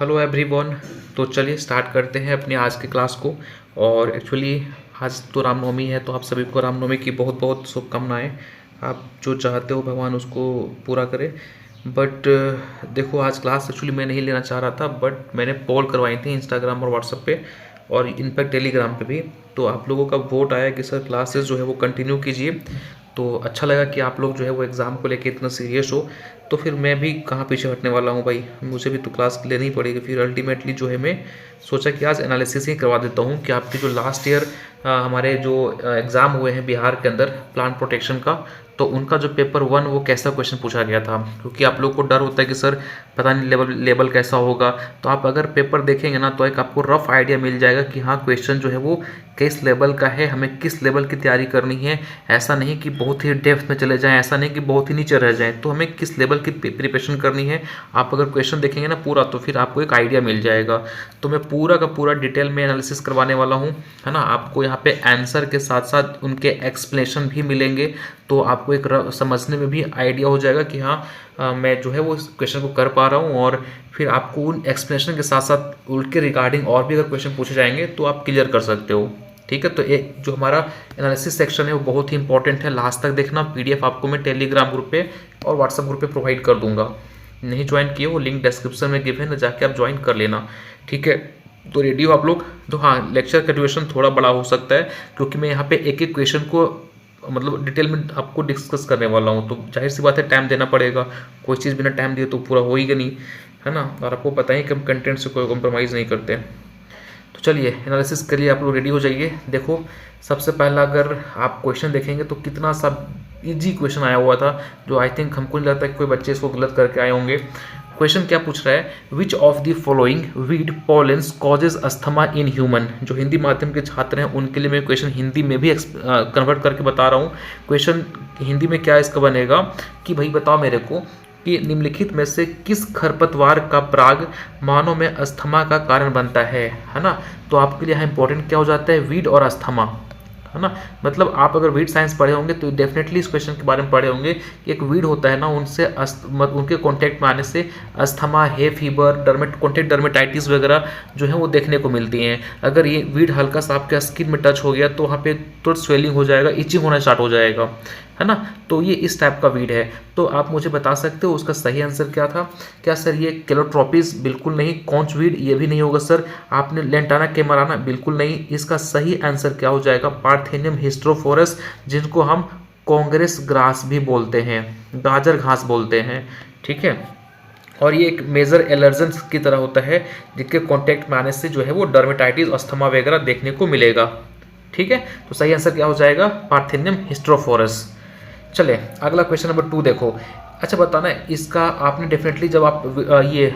Hello everyone. तो चलिए start करते हैं अपनी आज की क्लास को। और एक्चुअली आज तो रामनवमी है, तो आप सभी को रामनवमी की बहुत बहुत शुभकामनाएं। आप जो चाहते हो भगवान उसको पूरा करे। बट देखो, आज क्लास एक्चुअली मैं नहीं लेना चाह रहा था, बट मैंने पोल करवाई थी इंस्टाग्राम और व्हाट्सएप पे और इनफैक्ट टेलीग्राम पे भी। तो आप लोगों का वोट आया कि सर क्लासेस जो है वो कंटिन्यू कीजिए। तो अच्छा लगा कि आप लोग जो है वो एग्ज़ाम को लेके इतना सीरियस हो। तो फिर मैं भी कहाँ पीछे हटने वाला हूँ भाई, मुझे भी तो क्लास लेनी ही पड़ेगी। फिर अल्टीमेटली जो है मैं सोचा कि आज एनालिसिस ही करवा देता हूँ कि आपके जो लास्ट ईयर हमारे जो एग्ज़ाम हुए हैं बिहार के अंदर प्लांट प्रोटेक्शन का, तो उनका जो पेपर 1 वो कैसा क्वेश्चन पूछा गया था। क्योंकि आप लोग को डर होता है कि सर पता नहीं लेवल कैसा होगा। तो आप अगर पेपर देखेंगे ना तो एक आपको रफ आइडिया मिल जाएगा कि हाँ क्वेश्चन जो है वो किस लेवल का है, हमें किस लेवल की तैयारी करनी है। ऐसा नहीं कि बहुत ही डेप्थ में चले जाएं, ऐसा नहीं कि बहुत ही नीचे रह जाएं। तो हमें किस लेवल की प्रिपरेशन करनी है, आप अगर क्वेश्चन देखेंगे ना पूरा तो फिर आपको एक आइडिया मिल जाएगा। तो मैं पूरा का पूरा डिटेल में एनालिसिस करवाने वाला हूँ, है ना। आपको यहाँ पे आंसर के साथ साथ उनके एक्सप्लेनेशन भी मिलेंगे, तो आपको एक समझने में भी आइडिया हो जाएगा कि हाँ मैं जो है वो इस क्वेश्चन को कर पा रहा हूँ। और फिर आपको उन एक्सप्लेनेशन के साथ साथ उनके रिगार्डिंग और भी अगर क्वेश्चन पूछे जाएंगे तो आप क्लियर कर सकते हो। ठीक है, तो एक जो हमारा एनालिसिस सेक्शन है वो बहुत ही इंपॉर्टेंट है, लास्ट तक देखना। पीडीएफ आपको मैं टेलीग्राम ग्रुप पे और व्हाट्सएप ग्रुप पे प्रोवाइड कर दूंगा। नहीं ज्वाइन किए हो, लिंक डिस्क्रिप्शन में गिव है ना, जाके आप ज्वाइन कर लेना। ठीक है, तो रेडी हो आप लोग। तो हाँ, लेक्चर का ड्यूरेशन थोड़ा बड़ा हो सकता है क्योंकि मैं यहाँ पे एक एक क्वेश्चन को मतलब डिटेल में आपको डिस्कस करने वाला हूँ। तो जाहिर सी बात है टाइम देना पड़ेगा, कोई चीज़ बिना टाइम दिए तो पूरा होएगा नहीं, है ना। और आपको पता है कि हम कंटेंट से कोई कॉम्प्रोमाइज़ नहीं करते। तो चलिए एनालिसिस के लिए आप लोग रेडी हो जाइए। देखो, सबसे पहला अगर आप क्वेश्चन देखेंगे तो कितना सा इजी क्वेश्चन आया हुआ था, जो आई थिंक हमको नहीं लगता कि कोई बच्चे इसको गलत करके आए होंगे। क्वेश्चन क्या पूछ रहा है, विच of the following weed pollens causes asthma in human. जो हिंदी माध्यम के छात्र हैं उनके लिए मैं क्वेश्चन हिंदी में भी कन्वर्ट करके बता रहा हूँ। क्वेश्चन हिंदी में क्या इसका बनेगा कि भाई बताओ मेरे को कि निम्नलिखित में से किस खरपतवार का पराग मानव में अस्थमा का कारण बनता है ना। तो आपके लिए यहाँ इंपॉर्टेंट क्या हो जाता है, वीड और अस्थमा, है ना। मतलब आप अगर वीड साइंस पढ़े होंगे तो डेफिनेटली इस क्वेश्चन के बारे में पढ़े होंगे कि एक वीड होता है ना, उनसे उनके कॉन्टैक्ट में आने से asthma, hay fever, contact dermatitis वगैरह जो है वो देखने को मिलती हैं। अगर ये वीड हल्का सा आपके स्किन में टच हो गया तो वहाँ पे तुरंत स्वेलिंग हो जाएगा, इचिंग होना स्टार्ट हो जाएगा, है ना। तो ये इस टाइप का वीड है। तो आप मुझे बता सकते हो उसका सही आंसर क्या था। क्या सर ये केलोट्रोपिस? बिल्कुल नहीं। Conch weed? ये भी नहीं होगा सर। आपने लेंटाना कैमराना? बिल्कुल नहीं। इसका सही आंसर क्या हो जाएगा, पार्थेनियम हिस्टोफोरस, जिनको हम कांग्रेस ग्रास भी बोलते हैं, गाजर घास बोलते हैं। ठीक है, और ये एक मेजर एलर्जन की तरह होता है जिनके कांटेक्ट में आने से जो है वो डर्मेटाइटिस, अस्थमा वगैरह देखने को मिलेगा। ठीक है, तो सही आंसर क्या हो जाएगा, पार्थेनियम हिस्टोफोरस। चले अगला क्वेश्चन नंबर 2 देखो। अच्छा बताना, इसका आपने डेफिनेटली जब आप ये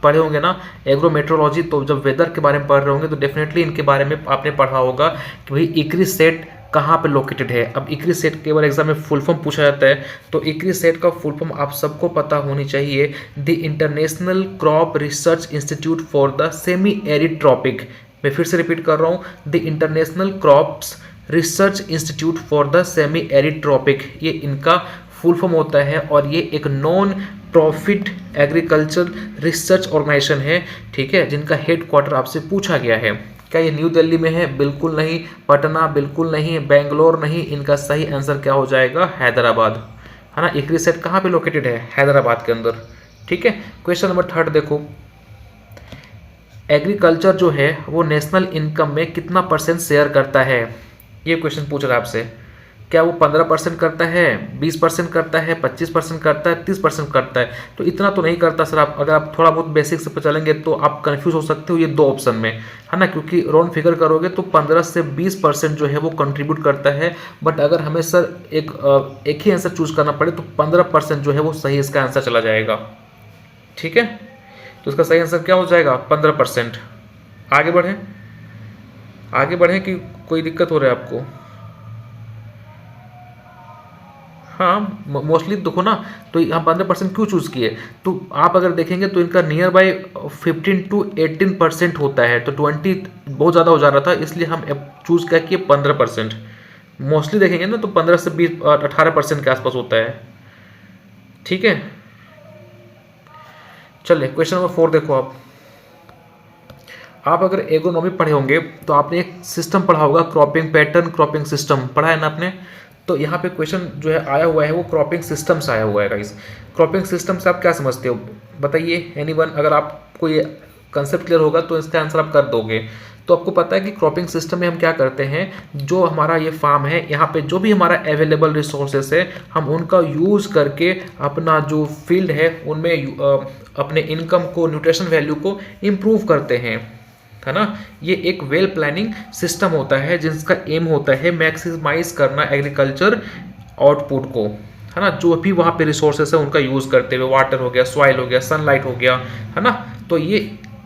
पढ़े होंगे ना एग्रोमेट्रोलॉजी, तो जब वेदर के बारे में पढ़ रहे होंगे तो डेफिनेटली इनके बारे में आपने पढ़ा होगा कि भाई इक्री सेट कहाँ पे लोकेटेड है। अब इक्री सेट केवल एग्जाम में फुल फॉर्म पूछा जाता है, तो इक्री सेट का फुल फॉर्म आप सबको पता होनी चाहिए, the international crop research institute for the semi arid tropic. मैं फिर से रिपीट कर रहा हूँ, the international crops research institute for the semi arid tropic, ये इनका फुल फॉर्म होता है। और ये एक non profit agriculture research organisation है, ठीक है, जिनका हेड क्वार्टर आपसे पूछा गया है। क्या ये न्यू दिल्ली में है? बिल्कुल नहीं। पटना? बिल्कुल नहीं। बेंगलोर? नहीं। इनका सही आंसर क्या हो जाएगा, हैदराबाद, है ना। इक्री सेट कहाँ पे लोकेटेड है, हैदराबाद के अंदर। ठीक है, क्वेश्चन नंबर 3 देखो, एग्रीकल्चर जो है वो नेशनल इनकम में कितना % शेयर करता है। ये क्वेश्चन पूछ रहा है आपसे। क्या वो 15% करता है, 20% करता है, 25% करता है, 30% करता है? तो इतना तो नहीं करता सर। आप अगर आप थोड़ा बहुत बेसिक से चलेंगे तो आप कंफ्यूज हो सकते हो ये 2 ऑप्शन में, है ना। क्योंकि राउंड फिगर करोगे तो 15 से 20% जो है वो कंट्रीब्यूट करता है। बट अगर हमें सर एक ही आंसर चूज करना पड़े तो 15% जो है वो सही इसका आंसर चला जाएगा। ठीक है, तो इसका सही आंसर क्या हो जाएगा, 15%। आगे बढ़ें, आगे बढ़ें कि कोई दिक्कत हो रहा है आपको? हाँ, मोस्टली देखो ना, तो हम 15% क्यों चूज़ किए, तो आप अगर देखेंगे तो इनका नियर बाई 15 to 18% होता है। तो 20 बहुत ज़्यादा हो जा रहा था, इसलिए हम चूज़ क्या किए, 15%। मोस्टली देखेंगे ना तो 15 से 20 18% के आसपास होता है। ठीक है, चलिए क्वेश्चन नंबर 4 देखो आप। आप अगर एग्रोनॉमी पढ़े होंगे तो आपने एक सिस्टम पढ़ा होगा, क्रॉपिंग पैटर्न, क्रॉपिंग सिस्टम पढ़ा है ना आपने। तो यहाँ पे क्वेश्चन जो है आया हुआ है वो क्रॉपिंग सिस्टम से आया हुआ है गाइस। क्रॉपिंग सिस्टम से आप क्या समझते हो बताइए एनीवन, अगर आपको ये कंसेप्ट क्लियर होगा तो इसका आंसर आप कर दोगे। तो आपको पता है कि क्रॉपिंग सिस्टम में हम क्या करते हैं, जो हमारा ये फार्म है यहाँ पे जो भी हमारा अवेलेबल रिसोर्सेस है हम उनका यूज़ करके अपना जो फील्ड है उनमें अपने इनकम को, न्यूट्रिशन वैल्यू को इम्प्रूव करते हैं, है ना। ये एक वेल प्लानिंग सिस्टम होता है जिसका एम होता है मैक्सिमाइज करना एग्रीकल्चर आउटपुट को, है ना। जो भी वहाँ पे रिसोर्सेस है उनका यूज़ करते हुए, वाटर हो गया, सॉइल हो गया, सनलाइट हो गया, है ना। तो ये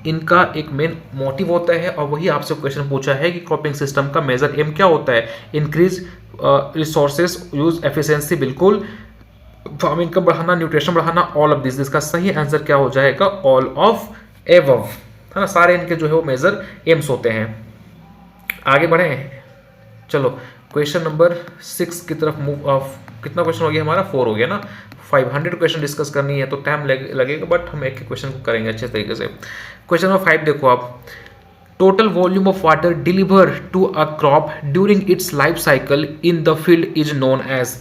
इनका एक मेन मोटिव होता है और वही आपसे क्वेश्चन पूछा है कि क्रॉपिंग सिस्टम का मेजर एम क्या होता है, इंक्रीज रिसोर्सेस यूज एफिशिएंसी, बिल्कुल, फार्म इनकम बढ़ाना, न्यूट्रिशन बढ़ाना, ऑल ऑफ दिस। इसका सही आंसर क्या हो जाएगा, ऑल ऑफ एबव, है ना। सारे इनके जो है वो मेजर एम्स होते हैं। आगे बढ़े, चलो क्वेश्चन नंबर 6 की तरफ मूव ऑफ। कितना क्वेश्चन हो गया हमारा, 4 हो गया ना। 500 क्वेश्चन डिस्कस करनी है तो टाइम लगेगा, बट हम एक क्वेश्चन को करेंगे अच्छे तरीके से। क्वेश्चन नंबर 5 देखो आप, total volume of water deliver to a crop during its life cycle in the field is known as.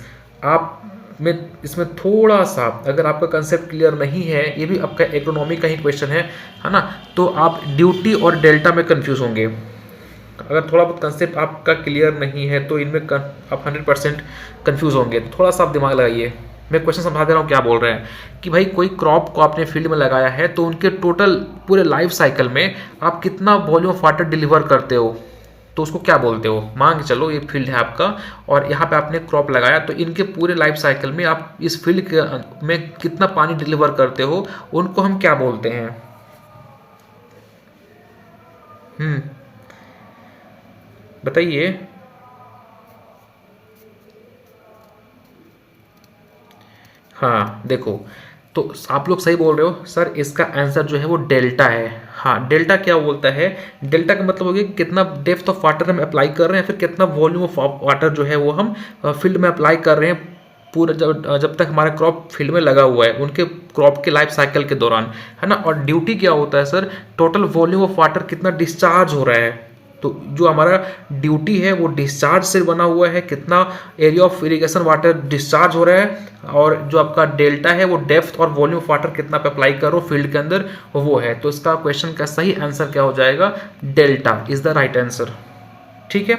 आप में इसमें थोड़ा सा अगर आपका कंसेप्ट क्लियर नहीं है, ये भी आपका एग्रोनॉमी का ही क्वेश्चन है ना, तो आप ड्यूटी और डेल्टा में कंफ्यूज होंगे। अगर थोड़ा बहुत कंसेप्ट आपका क्लियर नहीं है तो इनमें आप 100% कंफ्यूज होंगे। थोड़ा सा आप दिमाग लगाइए, मैं क्वेश्चन समझा दे रहा हूँ क्या बोल रहे हैं कि भाई कोई क्रॉप को आपने फील्ड में लगाया है तो उनके टोटल पूरे लाइफ साइकिल में आप कितना वॉल्यूम ऑफ वाटर डिलीवर करते हो, तो उसको क्या बोलते हो। मान के चलो ये फील्ड है आपका और यहाँ पे आपने क्रॉप लगाया, तो इनके पूरे लाइफ साइकिल में आप इस फील्ड के में कितना पानी डिलीवर करते हो, उनको हम क्या बोलते हैं। बताइए। हाँ देखो, तो आप लोग सही बोल रहे हो सर, इसका आंसर जो है वो डेल्टा है। हाँ, डेल्टा क्या बोलता है, डेल्टा का मतलब हो गया कितना डेप्थ ऑफ वाटर हम अप्लाई कर रहे हैं, फिर कितना वॉल्यूम ऑफ वाटर जो है वो हम फील्ड में अप्लाई कर रहे हैं पूरा जब तक हमारा क्रॉप फील्ड में लगा हुआ है, उनके क्रॉप के लाइफ साइकिल के दौरान, है ना। और ड्यूटी क्या होता है sir, total volume of water कितना डिस्चार्ज हो रहा है। तो जो हमारा ड्यूटी है वो डिस्चार्ज से बना हुआ है, कितना area of irrigation water discharge हो रहा है, और जो आपका डेल्टा है वो डेप्थ और वॉल्यूम ऑफ वाटर कितना पे अप्लाई करो फील्ड के अंदर वो है। तो इसका क्वेश्चन का सही आंसर क्या हो जाएगा, delta is the right answer. ठीक है,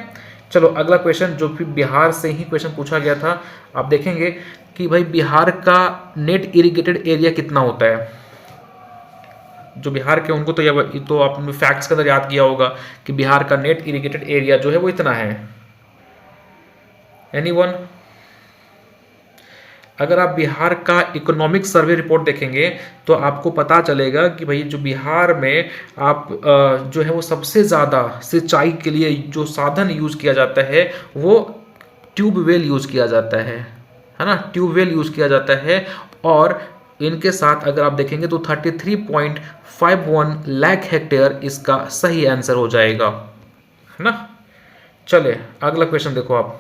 चलो अगला क्वेश्चन जो कि बिहार से ही क्वेश्चन पूछा गया था। आप देखेंगे कि भाई बिहार का नेट इरिगेटेड एरिया कितना होता है। जो बिहार के उनको तो ये तो आपने फैक्ट्स के अंदर याद किया होगा कि बिहार का नेट इरिगेटेड एरिया जो है वो इतना है। एनीवन, अगर आप बिहार का इकोनॉमिक सर्वे रिपोर्ट देखेंगे तो आपको पता चलेगा कि भाई जो बिहार में आप जो है वो सबसे ज़्यादा सिंचाई के लिए जो साधन यूज़ किया जाता है वो ट्यूबवेल यूज़ किया जाता है ना, ट्यूबवेल यूज़ किया जाता है। और इनके साथ अगर आप देखेंगे तो 33.51 लाख हेक्टेयर इसका सही आंसर हो जाएगा, है ना। चले अगला क्वेश्चन देखो आप,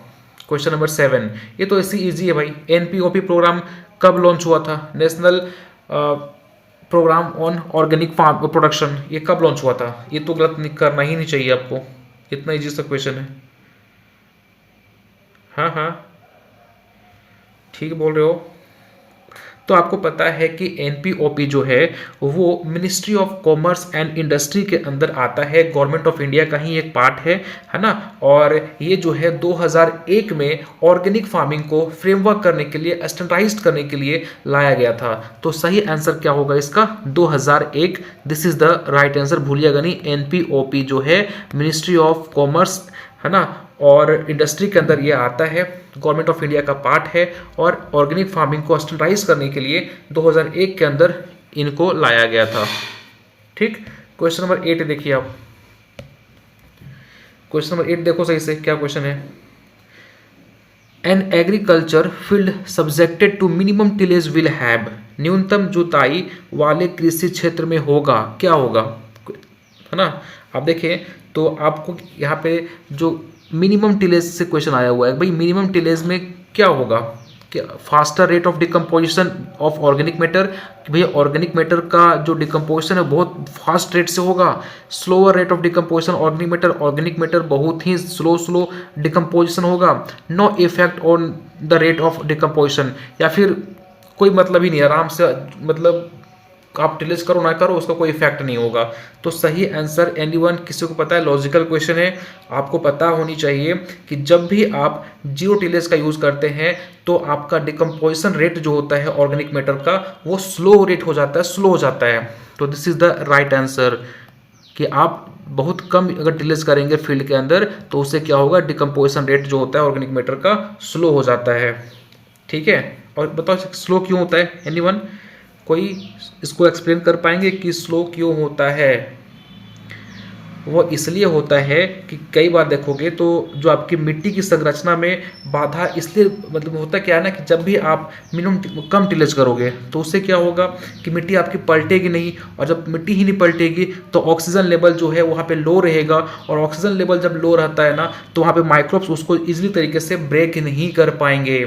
क्वेश्चन नंबर 7। ये तो ऐसी इजी है भाई। एनपीओपी प्रोग्राम कब लॉन्च हुआ था, national programme on organic farm production, ये कब लॉन्च हुआ था। ये तो गलत करना ही नहीं चाहिए आपको, इतना इजी सा क्वेश्चन है। हाँ ठीक बोल रहे हो। तो आपको पता है कि एनपीओपी जो है वो ministry of commerce and industry के अंदर आता है, गवर्नमेंट ऑफ इंडिया का ही एक पार्ट है ना। और ये जो है 2001 में ऑर्गेनिक फार्मिंग को फ्रेमवर्क करने के लिए, स्टैंडर्डाइज्ड करने के लिए लाया गया था। तो सही आंसर क्या होगा इसका, 2001, this is the right answer, भूलिएगा नहीं। एनपीओपी जो है मिनिस्ट्री ऑफ कॉमर्स, है ना, और इंडस्ट्री के अंदर ये आता है, गवर्नमेंट ऑफ इंडिया का पार्ट है, और ऑर्गेनिक फार्मिंग को स्टैंडर्डाइज करने के लिए 2001 के अंदर इनको लाया गया था। ठीक, क्वेश्चन नंबर 8 देखिए आप, क्वेश्चन नंबर 8 देखो सही से, क्या क्वेश्चन है। An agriculture field subjected to minimum tillage will have, न्यूनतम जुताई वाले कृषि क्षेत्र में होगा, क्या होगा, है ना। आप देखें तो आपको यहाँ पे जो मिनिमम टिलेज से क्वेश्चन आया हुआ है, भाई मिनिमम टिलेज में क्या होगा, faster rate of decomposition of organic matter, कि भैया ऑर्गेनिक मैटर का जो डिकम्पोजिशन है बहुत फास्ट रेट से होगा। Slower rate of decomposition organic matter बहुत ही स्लो डिकम्पोजिशन होगा। No effect on the rate of decomposition, या फिर कोई मतलब ही नहीं, आराम से मतलब आप टिलेज करो ना करो उसका कोई इफेक्ट नहीं होगा। तो सही आंसर एनीवन, किसी को पता है, लॉजिकल क्वेश्चन है, आपको पता होनी चाहिए कि जब भी आप जीरो टिलेज का यूज करते हैं तो आपका डिकम्पोजिशन रेट जो होता है ऑर्गेनिक मैटर का वो स्लो रेट हो जाता है, स्लो हो जाता है। तो this is the right answer कि आप बहुत कम अगर टिलेज करेंगे फील्ड के अंदर तो उससे क्या होगा, डिकम्पोजिशन रेट जो होता है ऑर्गेनिक मैटर का स्लो हो जाता है। ठीक है, और बताओ स्लो क्यों होता है, एनीवन कोई इसको एक्सप्लेन कर पाएंगे कि स्लो क्यों होता है? वो इसलिए होता है कि कई बार देखोगे तो जो आपकी मिट्टी की संरचना में बाधा इसलिए मतलब होता क्या है ना कि जब भी आप मिनिमम कम टिलेज करोगे तो उससे क्या होगा कि मिट्टी आपकी पलटेगी नहीं, और जब मिट्टी ही नहीं पलटेगी तो ऑक्सीजन लेवल जो है वहाँ पे लो रहेगा, और ऑक्सीजन लेवल जब लो रहता है ना तो वहाँ पे माइक्रोब्स उसको इजीली तरीके से ब्रेक नहीं कर पाएंगे।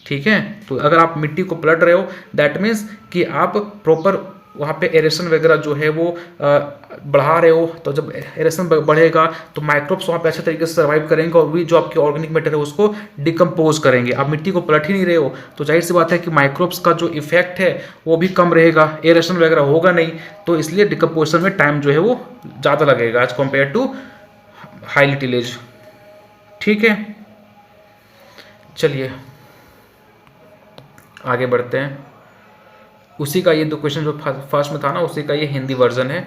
ठीक है, तो अगर आप मिट्टी को पलट रहे हो दैट मीन्स कि आप प्रॉपर वहाँ पे एरेशन वगैरह जो है वो बढ़ा रहे हो, तो जब एरेशन बढ़ेगा तो माइक्रोब्स वहाँ पे अच्छे तरीके से सर्वाइव करेंगे और भी जो आपकी ऑर्गेनिक मैटर है उसको डिकम्पोज करेंगे। आप मिट्टी को पलट ही नहीं रहे हो तो जाहिर सी बात है कि माइक्रोब्स का जो इफेक्ट है वो भी कम रहेगा, एरेशन वगैरह होगा नहीं, तो इसलिए डिकम्पोजिशन में टाइम जो है वो ज़्यादा लगेगा as compare to highly tillage. ठीक है, चलिए आगे बढ़ते हैं। उसी का ये दो क्वेश्चन जो फर्स्ट में था ना उसी का ये हिंदी वर्जन है।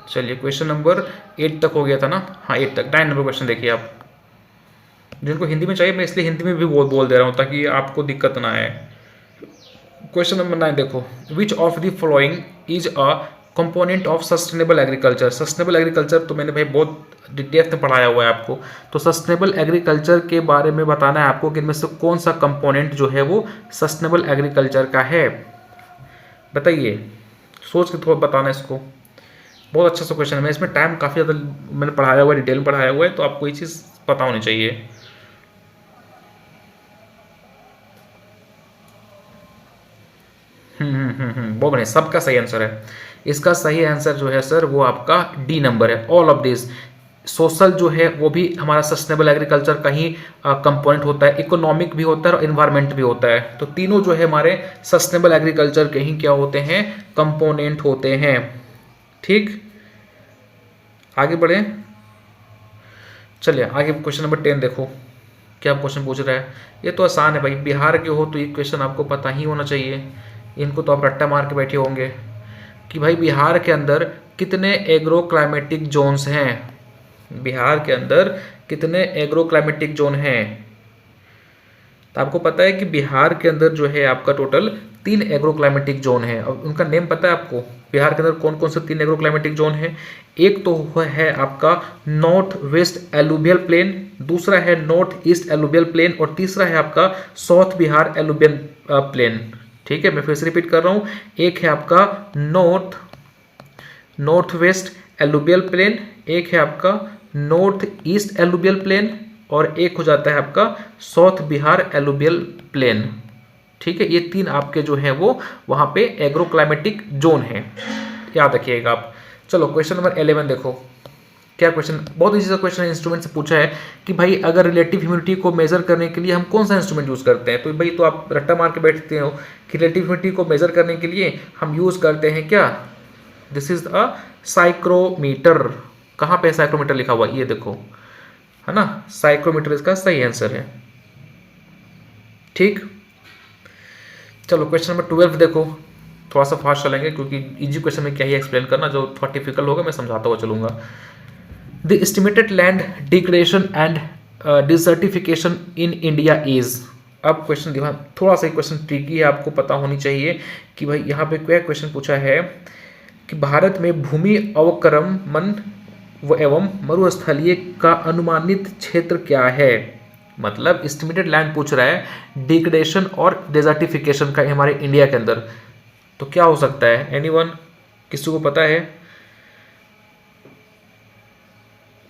चलिए क्वेश्चन नंबर 8 तक हो गया था ना, हाँ 8 तक। 9 नंबर क्वेश्चन देखिए आप, जिनको हिंदी में चाहिए मैं इसलिए हिंदी में भी बोल दे रहा हूँ ताकि आपको दिक्कत ना आए। क्वेश्चन नंबर 9 देखो, which of the following is a component of sustainable agriculture. Sustainable agriculture तो मैंने भाई बहुत डिटेल में पढ़ाया हुआ है आपको, तो सस्टेनेबल एग्रीकल्चर के बारे में बताना है आपको कि इनमें से कौन सा कंपोनेंट जो है वो सस्टेनेबल एग्रीकल्चर का है। बताइए, सोच के थोड़ा बताना इसको। बहुत अच्छा सा क्वेश्चन है, मैं इसमें टाइम काफ़ी ज़्यादा मैंने पढ़ाया हुआ है, डिटेल में पढ़ाया हुआ है, तो आपको ये चीज़ पता होनी चाहिए। बहुत बढ़िया, सबका सही आंसर है। इसका सही आंसर जो है सर वो आपका डी नंबर है, ऑल ऑफ दिस। सोशल जो है वो भी हमारा सस्टेनेबल एग्रीकल्चर का ही कंपोनेंट होता है, इकोनॉमिक भी होता है और इन्वायरमेंट भी होता है, तो तीनों जो है हमारे सस्टेनेबल एग्रीकल्चर के ही क्या होते हैं, कंपोनेंट होते हैं। ठीक, आगे बढ़े, चलिए आगे क्वेश्चन नंबर 10 देखो क्या क्वेश्चन पूछ रहा है। ये तो आसान है भाई, बिहार के हो तो ये क्वेश्चन आपको पता ही होना चाहिए, इनको तो आप रट्टा मार के बैठे होंगे कि भाई बिहार के अंदर कितने एग्रो क्लाइमेटिक जोन्स हैं। बिहार के अंदर कितने एग्रो क्लाइमेटिक जोन हैं? तो आपको पता है कि बिहार के अंदर जो है आपका टोटल 3 एग्रो क्लाइमेटिक जोन है, और उनका नेम पता है आपको? बिहार के अंदर कौन कौन से 3 एग्रो क्लाइमेटिक जोन है? एक तो है आपका नॉर्थ वेस्ट एलुवियल प्लेन, दूसरा है नॉर्थ ईस्ट एलुवियल प्लेन, और तीसरा है आपका साउथ बिहार एलुवियल प्लेन। ठीक है, मैं फिर से रिपीट कर रहा हूँ, एक है आपका नॉर्थ वेस्ट एलुवियल प्लेन, एक है आपका नॉर्थ ईस्ट एलुवियल प्लेन, और एक हो जाता है आपका साउथ बिहार एलुवियल प्लेन। ठीक है, ये 3 आपके जो है वो वहां पे एग्रो क्लाइमेटिक जोन है, याद रखिएगा आप। चलो क्वेश्चन नंबर 11 देखो क्या क्वेश्चन, बहुत इजी सा क्वेश्चन इंस्ट्रूमेंट से पूछा है कि भाई अगर रिलेटिव ह्यूमिडिटी को मेजर करने के लिए हम कौन सा इंस्ट्रूमेंट यूज करते हैं। तो भाई तो आप रट्टा मार के बैठते हो कि रिलेटिव ह्यूमिडिटी को मेजर करने के लिए हम यूज करते हैं क्या, दिस इज अ साइक्रोमीटर। कहाँ पे साइक्रोमीटर लिखा हुआ ये देखो, है ना, साइक्रोमीटर इसका सही आंसर है। ठीक, चलो क्वेश्चन नंबर 12 देखो, थोड़ा सा फास्ट चलेंगे क्योंकि इजी क्वेश्चन में क्या ही एक्सप्लेन करना, जो थोड़ा डिफिकल्ट होगा मैं समझाता हुआ चलूंगा। The estimated land degradation and desertification in India is. अब क्वेश्चन ध्यान, थोड़ा सा क्वेश्चन ट्रिकी है, आपको पता होनी चाहिए कि भाई यहाँ पे क्या क्वेश्चन पूछा है कि भारत में भूमि अवक्रमण एवं मरुस्थलीय का अनुमानित क्षेत्र क्या है। मतलब एस्टिमेटेड लैंड पूछ रहा है डिग्रेडेशन और डेजर्टिफिकेशन का हमारे इंडिया के अंदर, तो क्या हो सकता है, एनीवन, किसी को पता है?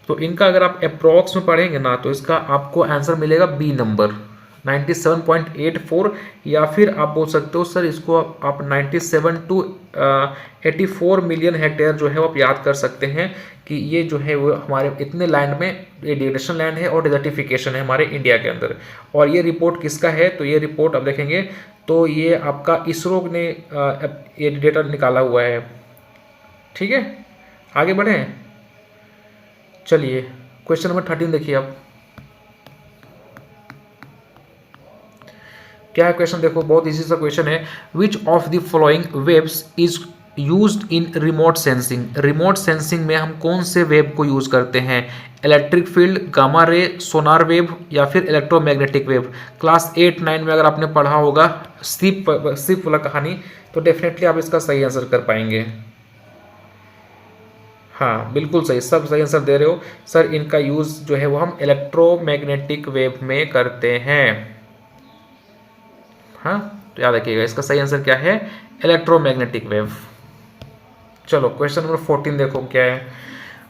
तो इनका अगर आप अप्रॉक्स में पढ़ेंगे ना तो इसका आपको आंसर मिलेगा बी नंबर, 97.84, या फिर आप बोल सकते हो सर इसको आप 97 टू 84 मिलियन हेक्टेयर जो है वो आप याद कर सकते हैं कि ये जो है वो हमारे इतने लैंड में ये डिग्रेडेशन लैंड है और डिजर्टिफिकेशन है हमारे इंडिया के अंदर। और ये रिपोर्ट किसका है, तो ये रिपोर्ट आप देखेंगे तो ये आपका इसरो ने ये डेटा निकाला हुआ है। ठीक है, आगे बढ़ें। चलिए क्वेश्चन नंबर 13 देखिए आप क्या है क्वेश्चन, देखो बहुत इजी सा क्वेश्चन है। विच of the following waves is used in remote sensing. Remote sensing में हम कौन से वेव को यूज करते हैं, इलेक्ट्रिक फील्ड, गामा रे, सोनार वेव या फिर इलेक्ट्रोमैग्नेटिक वेव। क्लास 8-9 में अगर आपने पढ़ा होगा सिप वाला कहानी तो डेफिनेटली आप इसका सही आंसर कर पाएंगे। हाँ बिल्कुल सही, सब सही आंसर दे रहे हो सर। इनका यूज जो है वो हम इलेक्ट्रोमैग्नेटिक वेव में करते हैं। हाँ तो याद रखिएगा इसका सही आंसर क्या है, इलेक्ट्रोमैग्नेटिक वेव। चलो क्वेश्चन नंबर 14 देखो क्या है।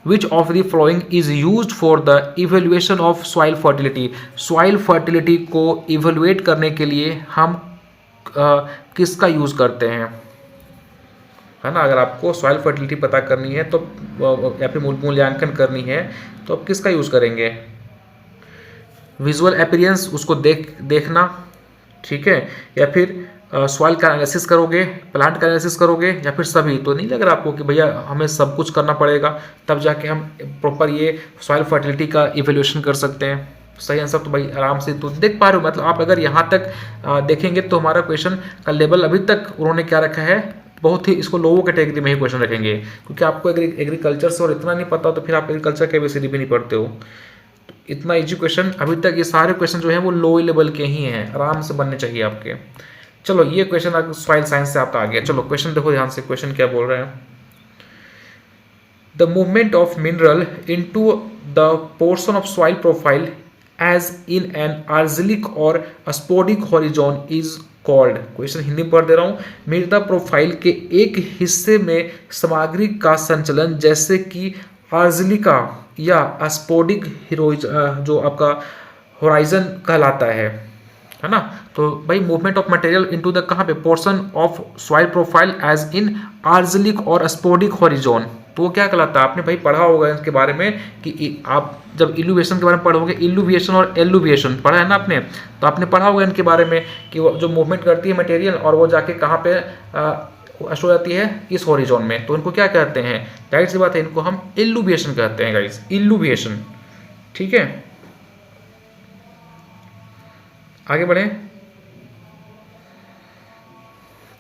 विच of the following is used for the evaluation of soil fertility. Soil fertility को इवेल्युएट करने के लिए हम किसका यूज करते हैं, है ना। अगर आपको सॉइल फर्टिलिटी पता करनी है तो या फिर मूल्यांकन करनी है तो आप किसका यूज करेंगे, विजुअल अपीयरेंस उसको देखना, ठीक है, या फिर सॉइल का एनालिसिस करोगे, प्लांट का एनालिसिस करोगे, या फिर सभी। तो नहीं लग रहा आपको कि भैया हमें सब कुछ करना पड़ेगा तब जाके हम प्रॉपर ये सॉइल फर्टिलिटी का इवेल्यूशन कर सकते हैं। सही आंसर तो भाई आराम से तो देख पा रहे हो, मतलब आप अगर यहाँ तक देखेंगे तो हमारा क्वेश्चन का लेवल अभी तक उन्होंने क्या रखा है, बहुत ही इसको लोगों कैटेगरी में ही क्वेश्चन रखेंगे, क्योंकि आपको एग्रीकल्चर से और इतना नहीं पता तो फिर आप एग्रीकल्चर के ABCD भी नहीं पढ़ते हो। इतना इजी क्वेश्चन अभी तक, ये सारे क्वेश्चन जो है वो लो लेवल के ही हैं, आराम से बनने चाहिए आपके। चलो ये क्वेश्चन सॉइल साइंस से आपका आ गया। चलो क्वेश्चन देखो ध्यान से, क्वेश्चन क्या बोल रहे हैं। The movement of mineral into the portion of soil profile as in an argillic और spodic horizon is called. Question Hindi में पढ़ दे रहा हूँ। मृदा प्रोफाइल के एक हिस्से में सामग्री का संचलन जैसे कि आर्जिलिका या स्पोडिक जो आपका होराइजन कहलाता है ना। तो भाई movement of material into the कहाँ पे, portion of soil profile as in argillic और स्पोडिक हॉरिजॉन, तो वो क्या कहलाता है। आपने भाई पढ़ा होगा इसके बारे में कि आप जब इल्यूविएशन के बारे में पढ़ोगे, इल्यूविएशन और एल्यूविएशन पढ़ा है ना आपने, तो आपने पढ़ा होगा इनके बारे में कि वो जो मूवमेंट करती है मटेरियल और वो जाके कहाँ पे हो जाती है, इस हॉरिजॉन में, तो इनको क्या कहते हैं, राइट सी बात है, इनको हम इल्यूविएशन कहते हैं गाइस, इल्यूविएशन। ठीक है आगे बढ़े।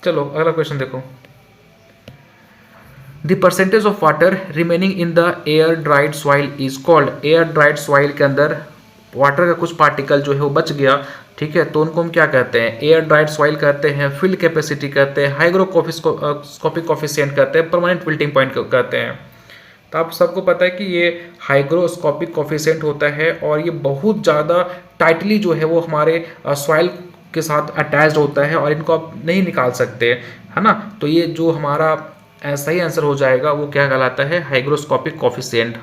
चलो अगला क्वेश्चन देखो। The percentage of water remaining in the air dried soil is called. Air dried soil के अंदर वाटर का कुछ पार्टिकल जो है वो बच गया, ठीक है, तो उनको हम क्या कहते हैं, एयर ड्राइड सॉइल कहते हैं, फील्ड कैपेसिटी कहते हैं, हाइग्रोस्कोपिक कोफिशिएंट कहते हैं, परमानेंट विल्टिंग पॉइंट कहते हैं। तो आप सबको पता है कि ये हाइग्रोस्कोपिक कोफिशिएंट होता है और ये बहुत ज़्यादा टाइटली जो है वो हमारे सॉइल के साथ अटैच्ड होता है और इनको आप नहीं निकाल सकते, है ना। तो ये जो हमारा सही आंसर हो जाएगा वो क्या कहलाता है, हाइग्रोस्कोपिक कोफिशिएंट।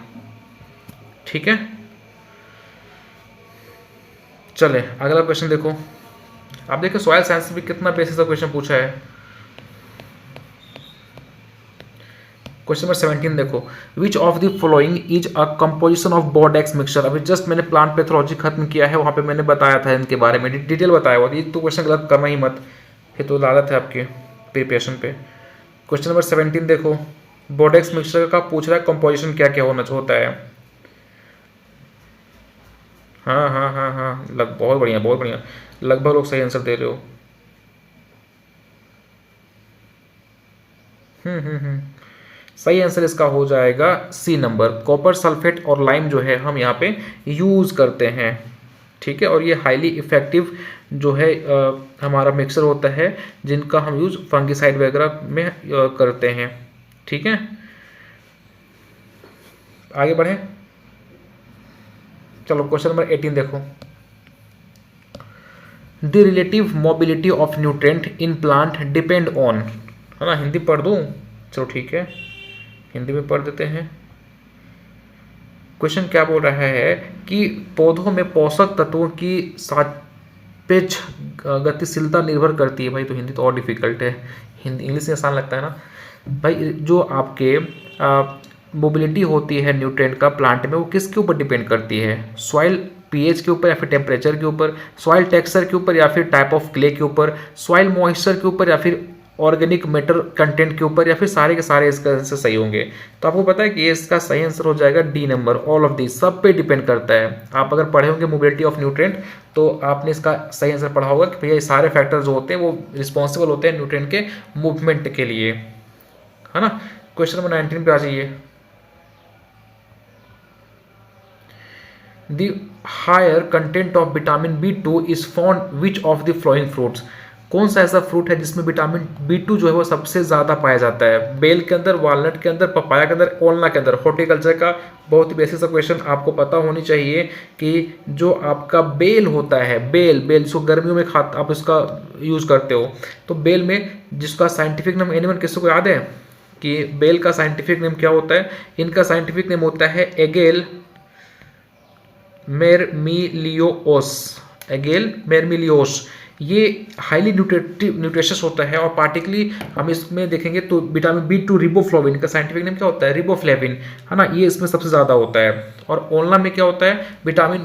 ठीक है चले अगला क्वेश्चन देखो। आप देखो सॉइल साइंस में कितना बेसिक सा क्वेश्चन पूछा है। क्वेश्चन नंबर 17 देखो। Which of the following is a composition of Bordeaux mixture. अभी जस्ट मैंने प्लांट पैथोलॉजी खत्म किया है, वहां पे मैंने बताया था इनके बारे में, डिटेल बताया हुआ। ये तो क्वेश्चन गलत करना ही मत, फिर तो लालत है आपके प्रिपरेशन पे। क्वेश्चन नंबर 17 देखो। बोर्डेक्स मिक्सचर का पूछ रहा है कंपोजिशन क्या क्या होता है। हाँ बहुत बढ़िया बहुत बढ़िया, लगभग लोग सही आंसर दे रहे हो। सही आंसर इसका हो जाएगा सी नंबर। कॉपर सल्फेट और लाइम जो है हम यहाँ पे यूज करते हैं, ठीक है, और ये हाईली इफेक्टिव जो है हमारा मिक्सर होता है जिनका हम यूज फंगिसाइड वगैरह में करते हैं। ठीक है आगे बढ़े। चलो क्वेश्चन नंबर 18 देखो। The relative mobility of nutrient in plant depend on, है ना। हिंदी पढ़ दूं, चलो ठीक है हिंदी में पढ़ देते हैं। क्वेश्चन क्या बोल रहा है कि पौधों में पोषक तत्वों की पेज गतिशीलता निर्भर करती है। भाई तो हिंदी तो और डिफिकल्ट है, हिंदी इंग्लिश से आसान लगता है ना भाई। जो आपके मोबिलिटी होती है न्यूट्रिएंट का प्लांट में, वो किसके ऊपर डिपेंड करती है? सॉइल पीएच के ऊपर, या फिर टेम्परेचर के ऊपर, सॉइल टेक्सचर के ऊपर, या फिर टाइप ऑफ क्ले के ऊपर, सॉइल मॉइस्चर के ऊपर, या फिर ऑर्गेनिक मैटर कंटेंट के ऊपर, या फिर सारे के सारे इसका आंसर सही होंगे। तो आपको पता है कि ये इसका सही आंसर हो जाएगा D number, all of this, सब पे डिपेंड करता है। आप अगर पढ़े होंगे मोबिलिटी ऑफ न्यूट्रिएंट तो आपने इसका सही आंसर पढ़ा होगा कि भैया ये सारे फैक्टर जो होते हैं वो रिस्पॉन्सिबल होते हैं न्यूट्रिएंट के मूवमेंट के लिए, है ना। क्वेश्चन नंबर 19 पे आ जाइए। The higher content of vitamin B2 is found which of the following fruits? कौन सा ऐसा फ्रूट है जिसमें विटामिन B2 जो है वो सबसे ज़्यादा पाया जाता है? बेल के अंदर, वॉलनट के अंदर, पपाया के अंदर, ओलना के अंदर। हॉर्टिकल्चर का बहुत ही बेसिक सा क्वेश्चन आपको पता होनी चाहिए कि जो आपका बेल होता है, बेल जिसको गर्मियों में आप इसका यूज़ करते हो, तो बेल में जिसका साइंटिफिक नेम एनिमल किसी को याद है कि बेल का साइंटिफिक नेम क्या होता है? इनका साइंटिफिक नेम होता है एगेल मेरमिलियोस, एगेल मेरमिलियोस। ये हाईली न्यूट्रिशियस होता है, और पार्टिकली हम इसमें देखेंगे तो विटामिन B2 रिबोफ्लाविन का साइंटिफिक नेम क्या होता है? रिबोफ्लेविन, है ना, ये इसमें सबसे ज़्यादा होता है। और ओलना में क्या होता है? विटामिन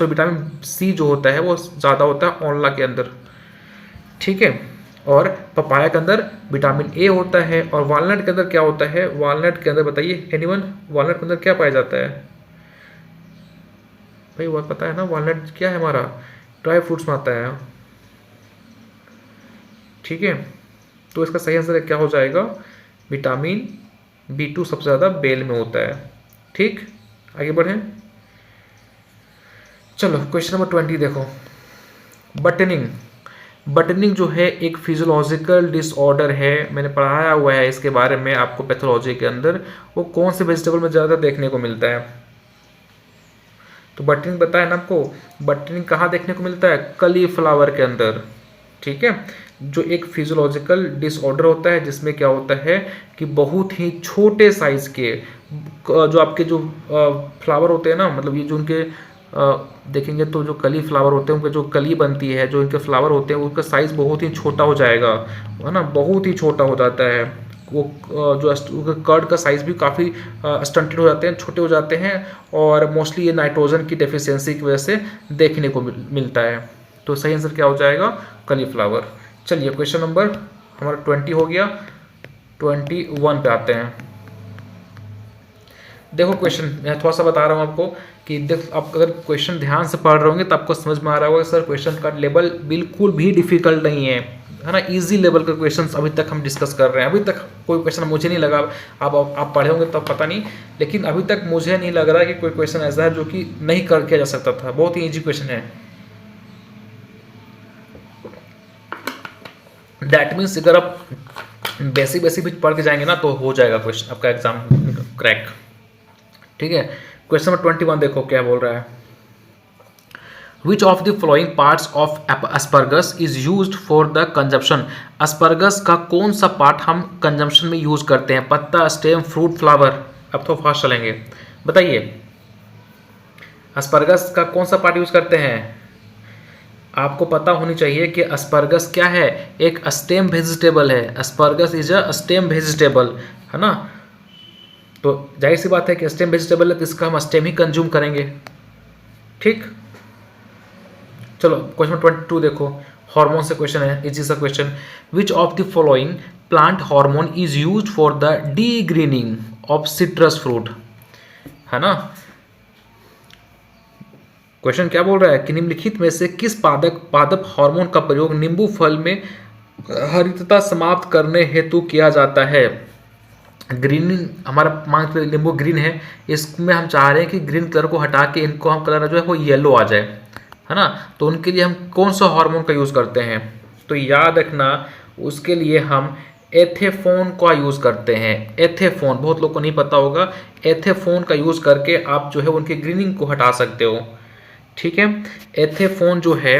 विटामिन C जो होता है वो ज़्यादा होता है ओलना के अंदर, ठीक है। और पपाया के अंदर विटामिन A होता है। और वॉलनट के अंदर क्या होता है? वॉलनट के अंदर बताइए एनीवन, वॉलनट के अंदर क्या पाया जाता है? भाई वो पता है ना, वॉलनट क्या है हमारा? ड्राई फ्रूट्स में आता है, ठीक है। तो इसका सही आंसर क्या हो जाएगा? विटामिन B2 सबसे ज़्यादा बेल में होता है, ठीक। आगे बढ़ें, चलो क्वेश्चन नंबर 20 देखो। बटनिंग जो है एक फिजियोलॉजिकल डिसऑर्डर है, मैंने पढ़ाया हुआ है इसके बारे में आपको पैथोलॉजी के अंदर। वो कौन से वेजिटेबल में ज़्यादा देखने को मिलता है? तो बटनिंग बताया ना आपको, बटनिंग कहाँ देखने को मिलता है? कलीफ्लावर के अंदर, ठीक है। जो एक फिजियोलॉजिकल डिसऑर्डर होता है जिसमें क्या होता है कि बहुत ही छोटे साइज के जो आपके जो फ्लावर होते हैं ना, मतलब ये जो उनके देखेंगे तो जो कलीफ्लावर होते हैं, उनके जो कली बनती है, जो इनके फ्लावर होते हैं, उनका साइज़ बहुत ही छोटा हो जाएगा, है ना, बहुत ही छोटा हो जाता है। वो जो कर्ड का साइज़ भी काफ़ी स्टंटेड हो जाते हैं, छोटे हो जाते हैं, और मोस्टली ये नाइट्रोजन की डेफिशिएंसी की वजह से देखने को मिलता है। तो सही आंसर क्या हो जाएगा? कलीफ्लावर। चलिए क्वेश्चन नंबर हमारा 20 हो गया, 21 पे आते हैं। देखो क्वेश्चन मैं थोड़ा सा बता रहा हूँ आपको कि आप अगर क्वेश्चन ध्यान से पढ़ रहे होंगे तो आपको समझ में आ रहा होगा सर क्वेश्चन का लेवल बिल्कुल भी डिफिकल्ट नहीं है, है ना। इजी लेवल का क्वेश्चंस अभी तक हम डिस्कस कर रहे हैं। अभी तक कोई क्वेश्चन मुझे नहीं लगा, आप पढ़े होंगे तब पता नहीं, लेकिन अभी तक मुझे नहीं लग रहा कि कोई क्वेश्चन ऐसा है जो कि नहीं कर किया जा सकता था। बहुत ही ईजी क्वेश्चन है। दैट मीन्स अगर आप बेसिक भी पढ़ के जाएंगे ना तो हो जाएगा क्वेश्चन आपका एग्जाम क्रैक, ठीक है। क्वेश्चन नंबर 21 देखो क्या बोल रहा है। Which of the following parts of asparagus is used for the consumption? Asparagus का कौन सा पार्ट हम कंजम्पशन में यूज करते हैं? पत्ता, स्टेम, फ्रूट, फ्लावर। अब तो फास्ट चलेंगे, बताइए एस्परगस का कौन सा पार्ट यूज करते हैं? आपको पता होनी चाहिए कि एस्परगस क्या है, एक स्टेम वेजिटेबल है। Asparagus is a stem vegetable, है ना। तो जाहिर सी बात है कि स्टेम वेजिटेबल है तो इसका हम स्टेम ही कंज्यूम करेंगे, ठीक। चलो क्वेश्चन 22 देखो, हार्मोन से क्वेश्चन है, इजी सा question. Which of the following plant hormone is used for the D grinning of citrus fruit, है ना। क्वेश्चन क्या बोल रहा है कि निम्नलिखित में से किस पादप हार्मोन का प्रयोग नींबू फल में हरितता समाप्त करने हेतु किया जाता है? ग्रीनिंग, हमारा मान के नींबू ग्रीन है, इसमें हम चाह रहे हैं कि ग्रीन कलर को हटा के इनको हम कलर जो है वो येलो आ जाए, है ना। तो उनके लिए हम कौन सा हार्मोन का यूज़ करते हैं? तो याद रखना उसके लिए हम एथेफोन का यूज़ करते हैं। एथेफोन बहुत लोग को नहीं पता होगा, एथेफोन का यूज़ करके आप जो है उनके ग्रीनिंग को हटा सकते हो, ठीक है। एथेफोन जो है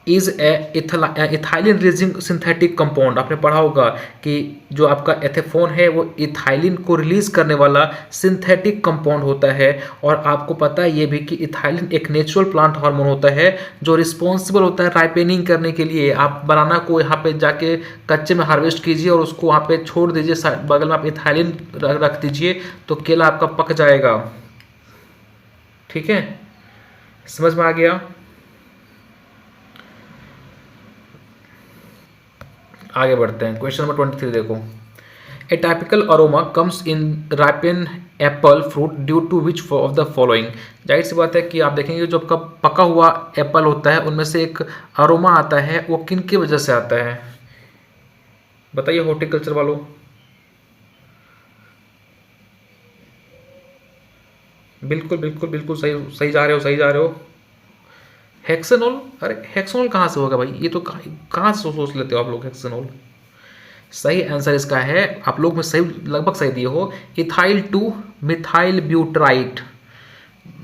is ethylene releasing synthetic compound. आपने पढ़ा होगा कि जो आपका एथेफोन है वो इथाइलिन को रिलीज करने वाला सिंथेटिक कंपाउंड होता है। और आपको पता है ये भी कि इथाइलिन एक नेचुरल प्लांट हार्मोन होता है जो रिस्पॉन्सिबल होता है राइपेनिंग करने के लिए। आप बनाना को यहाँ पे जाके कच्चे में हार्वेस्ट कीजिए और उसको वहाँ पे छोड़ दीजिए, बगल में आप इथाइलिन रख दीजिए तो केला आपका पक जाएगा। ठीक है, समझ में आ गया? आगे बढ़ते हैं। क्वेश्चन नंबर 23 देखो। A typical aroma comes in ripen apple fruit due to which of the following. जाहिर सी बात है कि आप देखेंगे जो आपका पका हुआ एप्पल होता है उनमें से एक अरोमा आता है, वो किन की वजह से आता है बताइए हॉर्टिकल्चर वालों। बिल्कुल बिल्कुल बिल्कुल सही सही जा रहे हो, सही जा रहे हो। हेक्सेनॉल। अरे हेक्सेनॉल कहाँ से होगा भाई, ये तो कहाँ से सोच लेते हो आप लोग हेक्सेनॉल। सही आंसर इसका है, आप लोग में सही लगभग सही दिए हो, इथाइल टू मिथाइल ब्यूटराइट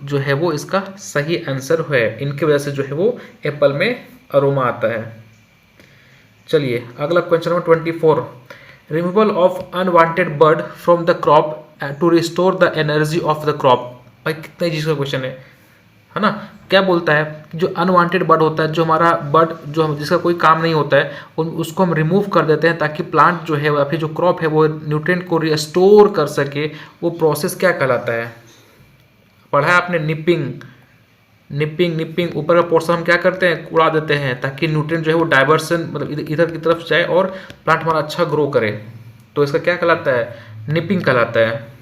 जो है वो इसका सही आंसर है। इनकी वजह से जो है वो एप्पल में अरोमा आता है। चलिए अगला question number 24। Removal of unwanted bird from the crop to restore the energy of the crop. भाई कितने चीज़ का क्वेश्चन है ना। क्या बोलता है, जो अनवांटेड बर्ड होता है, जो हमारा बर्ड जो जिसका कोई काम नहीं होता है, उसको हम रिमूव कर देते हैं ताकि प्लांट जो है या फिर जो क्रॉप है वो न्यूट्रिएंट को रिस्टोर कर सके। वो प्रोसेस क्या कहलाता है? पढ़ा है आपने, निपिंग। निपिंग निपिंग ऊपर का पोर्शन हम क्या करते हैं, उड़ा देते हैं ताकि न्यूट्रिएंट जो है वो डाइवर्सन मतलब इधर की तरफ जाए और प्लांट हमारा अच्छा ग्रो करे। तो इसका क्या कहलाता है? निपिंग कहलाता है।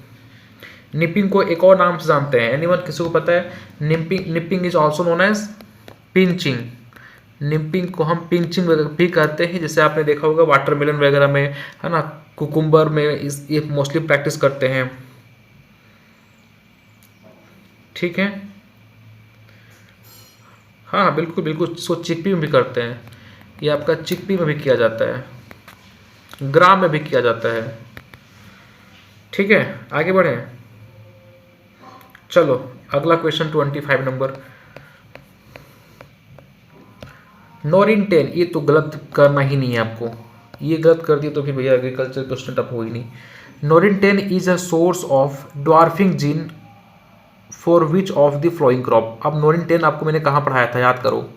निपिंग को एक और नाम से जानते हैं, एनीवन किसी को पता है? Nipping is also known as pinching. Nipping को हम पिंचिंग भी कहते हैं, जैसे आपने देखा होगा वाटरमेलन वगैरह में, है ना, कुकुम्बर में ये मोस्टली प्रैक्टिस करते हैं। ठीक है, हाँ बिल्कुल बिल्कुल। इसको चिकपी में भी करते हैं, ये आपका चिकपी में भी किया जाता है, ग्राम में भी किया जाता है। ठीक है, आगे बढ़ें। चलो अगला क्वेश्चन 25 नंबर। नोरिनटेन, ये तो गलत करना ही नहीं है आपको, ये गलत कर दिए तो फिर भैया एग्रीकल्चर क्वेश्चन टफ हो ही नहीं। Norin ten is a source of dwarfing gene for which of the following crop. अब नोरिनटेन आपको मैंने कहाँ पढ़ाया था, याद करो।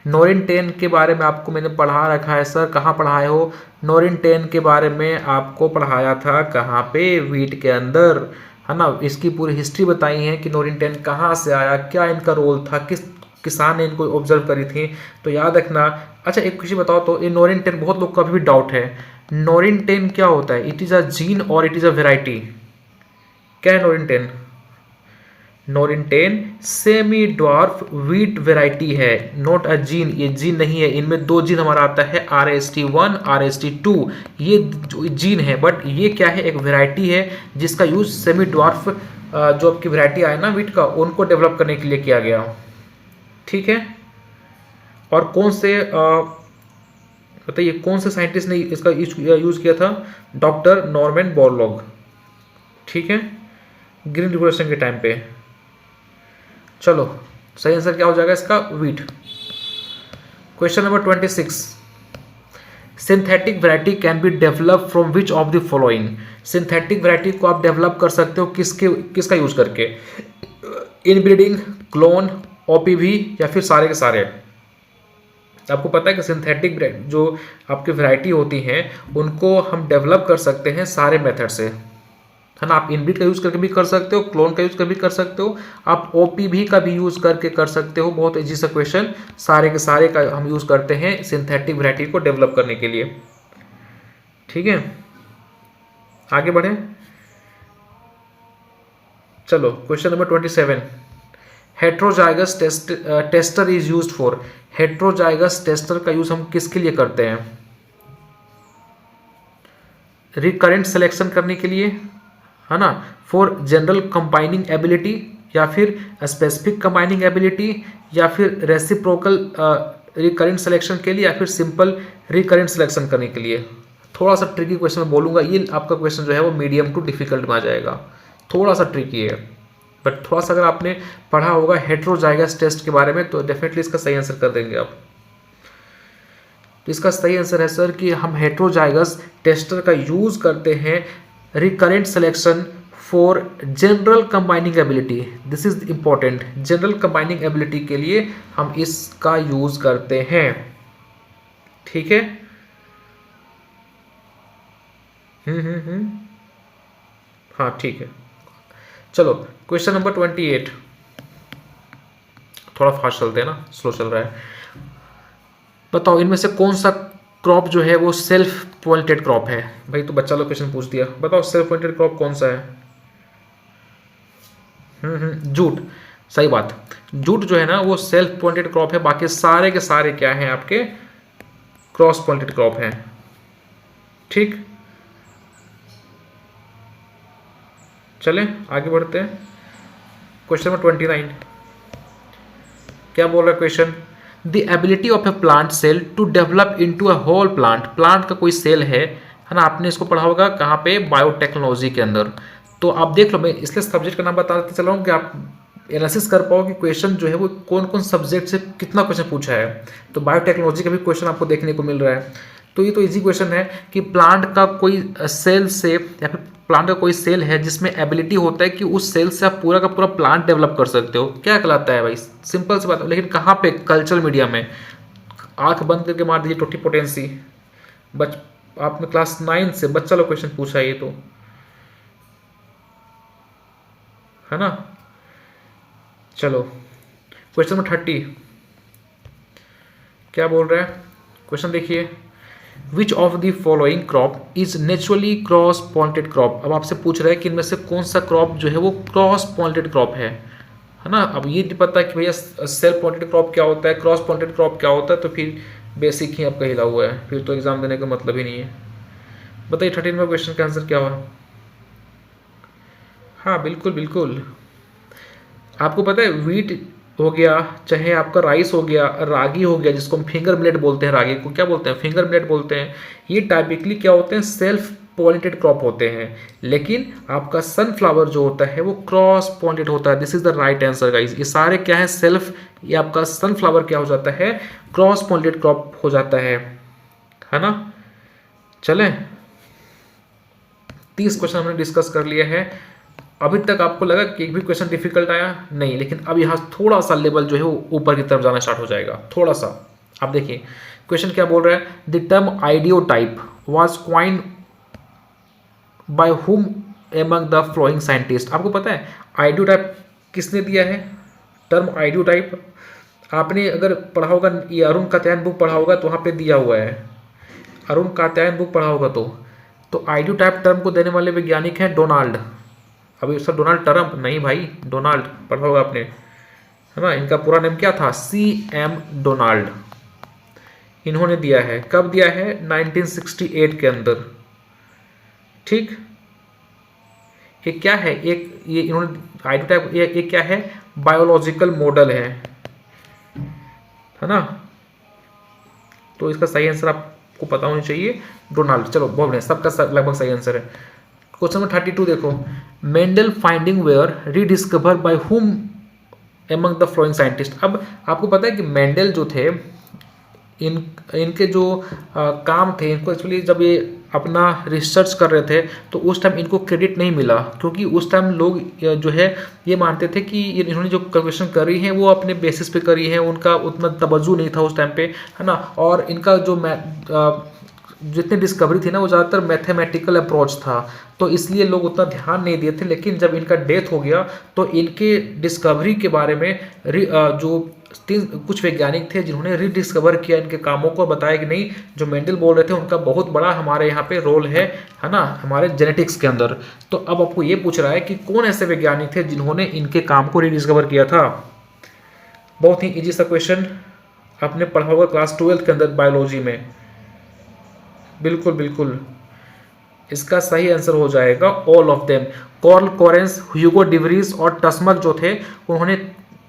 नोरिनटेन के बारे में आपको मैंने पढ़ा रखा है सर, कहाँ पढ़ाए हो? नोरिनटेन के बारे में आपको पढ़ाया था कहाँ पे? वीट के अंदर, है ना। इसकी पूरी हिस्ट्री बताई है कि नोरिनटेन कहाँ से आया, क्या इनका रोल था, किस किसान ने इनको ऑब्जर्व करी थी, तो याद रखना। अच्छा एक चीज़ बताओ तो, ये नोरिनटेन बहुत लोग का भी डाउट है, नोरिनटेन क्या होता है? इट इज़ अ जीन और इट इज़ अ वेराइटी? क्या है नोरिनटेन? नोरिनटेन सेमी ड्वार्फ वीट वेराइटी है, नॉट अ जीन। ये जीन नहीं है, इनमें दो जीन हमारा आता है, RST1 RST2, ये जीन है। बट ये क्या है, एक वेराइटी है जिसका यूज सेमी ड्वार्फ जो आपकी वेराइटी आए ना वीट का, उनको डेवलप करने के लिए किया गया। ठीक है, और कौन से बताइए कौन से साइंटिस्ट ने इसका यूज किया था? Doctor Norman Borlaug. ठीक है, ग्रीन रिवोल्यूशन के टाइम पे। चलो सही आंसर क्या हो जाएगा इसका? Wheat. Question number 26। Synthetic variety can be develop from which of the following. Synthetic variety को आप डेवलप कर सकते हो किसका यूज करके? इनब्रीडिंग, क्लोन, OPV या फिर सारे के सारे। आपको पता है कि सिंथेटिक जो आपकी वैरायटी होती हैं उनको हम डेवलप कर सकते हैं सारे मेथड से, है ना। आप इनब्रीड का यूज़ करके भी कर सकते हो, क्लोन का यूज़ करके भी कर सकते हो, आप OPV का भी यूज़ करके कर सकते हो। बहुत इजी सा क्वेश्चन, सारे के सारे का हम यूज़ करते हैं सिंथेटिक वैरायटी को डेवलप करने के लिए। ठीक है, आगे बढ़ें। चलो question number 27। Heterozygous tester is used for. Heterozygous tester का यूज़ हम किसके लिए करते हैं? रिकरेंट सिलेक्शन करने के लिए, है ना, फॉर जनरल कंबाइनिंग एबिलिटी, या फिर स्पेसिफिक कंबाइनिंग एबिलिटी, या फिर रेसिप्रोकल रिकरेंट सिलेक्शन के लिए, या फिर सिंपल रिकरेंट सिलेक्शन करने के लिए। थोड़ा सा ट्रिकी क्वेश्चन मैं बोलूँगा, ये आपका क्वेश्चन जो है वो मीडियम टू डिफिकल्ट में आ जाएगा, थोड़ा सा ट्रिकी है। बट थोड़ा सा अगर आपने पढ़ा होगा हेट्रोजाइगस टेस्ट के बारे में तो डेफिनेटली इसका सही आंसर कर देंगे आप। तो इसका सही आंसर है सर कि हम हेट्रोजाइगस टेस्टर का यूज़ करते हैं recurrent selection for general combining ability. This is important, general combining ability के लिए हम इसका यूज़ करते हैं। ठीक है। हाँ ठीक है। चलो क्वेश्चन नंबर 28, थोड़ा फास्ट चलते हैं ना, स्लो चल रहा है। बताओ इनमें से कौन सा क्रॉप जो है वो सेल्फ पॉलिनेटेड क्रॉप है। भाई तो बच्चा लोग क्वेश्चन पूछ दिया, बताओ सेल्फ पॉलिनेटेड क्रॉप कौन सा है। जूट, सही बात। जूट जो है ना वो सेल्फ पॉलिनेटेड क्रॉप है, बाकी सारे के सारे क्या हैं आपके क्रॉस पॉलिनेटेड क्रॉप हैं। ठीक, चलें आगे बढ़ते हैं। क्वेश्चन नंबर 29 क्या बोल रहा है question, the ability of a plant cell to develop into a whole plant. Plant का कोई सेल है ना, आपने इसको पढ़ा होगा कहाँ पे, बायोटेक्नोलॉजी के अंदर। तो आप देख लो, मैं इसलिए सब्जेक्ट का नाम बताते चल रहा हूँ कि आप एनालिसिस कर पाओ कि क्वेश्चन जो है वो कौन कौन सब्जेक्ट से कितना क्वेश्चन पूछा है। तो बायोटेक्नोलॉजी का भी क्वेश्चन आपको देखने को मिल रहा है। तो ये तो इजी क्वेश्चन है कि प्लांट का कोई सेल से या फिर प्लांट का कोई सेल है जिसमें एबिलिटी होता है कि उस सेल से आप पूरा का पूरा प्लांट डेवलप कर सकते हो, क्या कहलाता है भाई, सिंपल सी बात है। लेकिन कहाँ पे, कल्चर मीडिया में। आंख बंद करके मार दीजिए टोटी पोटेंसी। आपने क्लास 9 से बच्चा लोग क्वेश्चन पूछा है ये तो, है ना। चलो क्वेश्चन नंबर 30 क्या बोल रहा है क्वेश्चन देखिए, विच of the following crop is naturally cross pollinated crop. अब आपसे पूछ रहा है कि इनमें से कौन सा क्रॉप जो है वो क्रॉस पॉलिनेटेड क्रॉप है ना। अब ये नहीं पता कि भैया सेल्फ पॉलिनेटेड क्रॉप क्या होता है, क्रॉस पॉलिनेटेड क्रॉप क्या होता है, तो फिर बेसिक ही आपका हिला हुआ है, फिर तो एग्जाम देने का मतलब ही नहीं है। बताइए 13 में क्वेश्चन का आंसर क्या हुआ। हाँ बिल्कुल बिल्कुल, आपको पता है वीट हो गया, चाहे आपका राइस हो गया, रागी हो गया, जिसको हम फिंगर मिलेट बोलते हैं, रागी को क्या बोलते हैं, फिंगर मिलेट बोलते हैं। ये टाइपिकली क्या होते हैं, सेल्फ पॉलिनेटेड क्रॉप होते हैं। लेकिन आपका सनफ्लावर जो होता है वो क्रॉस पॉलिनेटेड होता है। This is the right answer guys. ये सारे क्या है सेल्फ, ये आपका सनफ्लावर क्या हो जाता है, क्रॉस पॉलिनेटेड क्रॉप हो जाता है ना। चलें 30 क्वेश्चन हमने डिस्कस कर लिया है। अभी तक आपको लगा कि एक भी क्वेश्चन डिफिकल्ट आया नहीं, लेकिन अब यहाँ थोड़ा सा लेवल जो है वो ऊपर की तरफ जाना स्टार्ट हो जाएगा थोड़ा सा। आप देखिए क्वेश्चन क्या बोल रहा है, the term ideotype was coin bye whom among the following scientist. आपको पता है आइडियोटाइप किसने दिया है, टर्म आइडियोटाइप। आपने अगर पढ़ा होगा, ये अरुण कात्यायन बुक पढ़ा होगा तो वहाँ पे दिया हुआ है, अरुण कात्यायन बुक पढ़ा होगा तो आइडियोटाइप टर्म को देने वाले वैज्ञानिक हैं डोनाल्ड। अभी सर डोनाल्ड ट्रंप नहीं भाई, डोनाल्ड पढ़ा होगा आपने, है ना। इनका पूरा नेम क्या था, CM डोनाल्ड। इन्होंने दिया है, कब दिया है, 1968 के अंदर। ठीक, ये क्या है, एक ये इन्होंने आइडियोटाइप, ये क्या है, बायोलॉजिकल मॉडल है ना। तो इसका सही आंसर आपको पता होना चाहिए, डोनाल्ड। चलो बहुत बढ़िया, सबका लगभग सही आंसर है। क्वेश्चन नंबर 32 देखो, Mendel finding were rediscover by whom among the following scientist. अब आपको पता है कि मेंडल जो थे, इनके जो काम थे, इनको एक्चुअली जब ये अपना रिसर्च कर रहे थे तो उस टाइम इनको क्रेडिट नहीं मिला, क्योंकि उस टाइम लोग जो है ये मानते थे कि इन्होंने जो कैलकुलेशन करी है वो अपने बेसिस पे करी है, उनका उतना तवज्जो नहीं था उस टाइम पे, है ना। और इनका जो जितनी डिस्कवरी थी ना वो ज़्यादातर मैथमेटिकल अप्रोच था, तो इसलिए लोग उतना ध्यान नहीं दिए थे। लेकिन जब इनका डेथ हो गया तो इनके डिस्कवरी के बारे में जो कुछ वैज्ञानिक थे जिन्होंने रीडिस्कवर किया इनके कामों को, बताया कि नहीं जो मेंडल बोल रहे थे उनका बहुत बड़ा हमारे यहाँ पे रोल है ना, हमारे जेनेटिक्स के अंदर। तो अब आपको ये पूछ रहा है कि कौन ऐसे वैज्ञानिक थे जिन्होंने इनके काम को रीडिस्कवर किया था। बहुत ही ईजी सा क्वेश्चन, आपने पढ़ा होगा क्लास 12 के अंदर बायोलॉजी में। बिल्कुल बिल्कुल, इसका सही आंसर हो जाएगा all of them. Carl Correns, Hugo de Vries और टस्मक जो थे, उन्होंने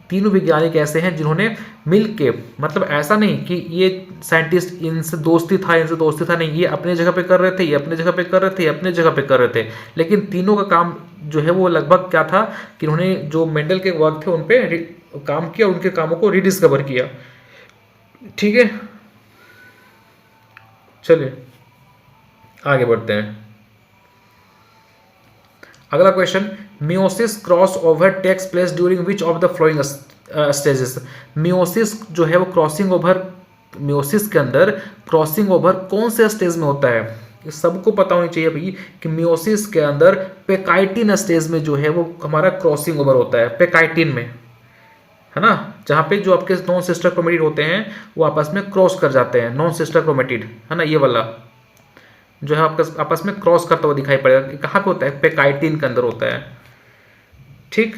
तीनों वैज्ञानिक ऐसे हैं जिन्होंने मिल के, मतलब ऐसा नहीं कि ये साइंटिस्ट इनसे दोस्ती था इनसे दोस्ती था, नहीं, ये अपने जगह पे कर रहे थे, ये अपने जगह पे कर रहे थे, ये अपने जगह पे कर रहे थे, लेकिन तीनों का काम जो है वो लगभग क्या था कि उन्होंने जो मेंडल के वर्क थे उन पर काम किया, उनके कामों को रीडिस्कवर किया। ठीक है, चलिए आगे बढ़ते हैं। अगला question, meiosis cross over takes place during which of the following stages. Meiosis जो है वो क्रॉसिंग ओवर, मियोसिस के अंदर क्रॉसिंग ओवर कौन से स्टेज में होता है? ये सबको पता होनी चाहिए भाई कि मियोसिस के अंदर पेकाइटिन स्टेज में जो है वो हमारा क्रॉसिंग ओवर होता है, पेकाइटिन में, है ना, जहाँ पे जो आपके नॉन सिस्टर क्रोमेटिड होते हैं वो आपस में क्रॉस कर जाते हैं, नॉन सिस्टर क्रोमेटिड, है ना, ये वाला जो है आपका आपस में क्रॉस करता हुआ दिखाई पड़ेगा। कहाँ पे होता है? पेकाइटिन के अंदर होता है। ठीक,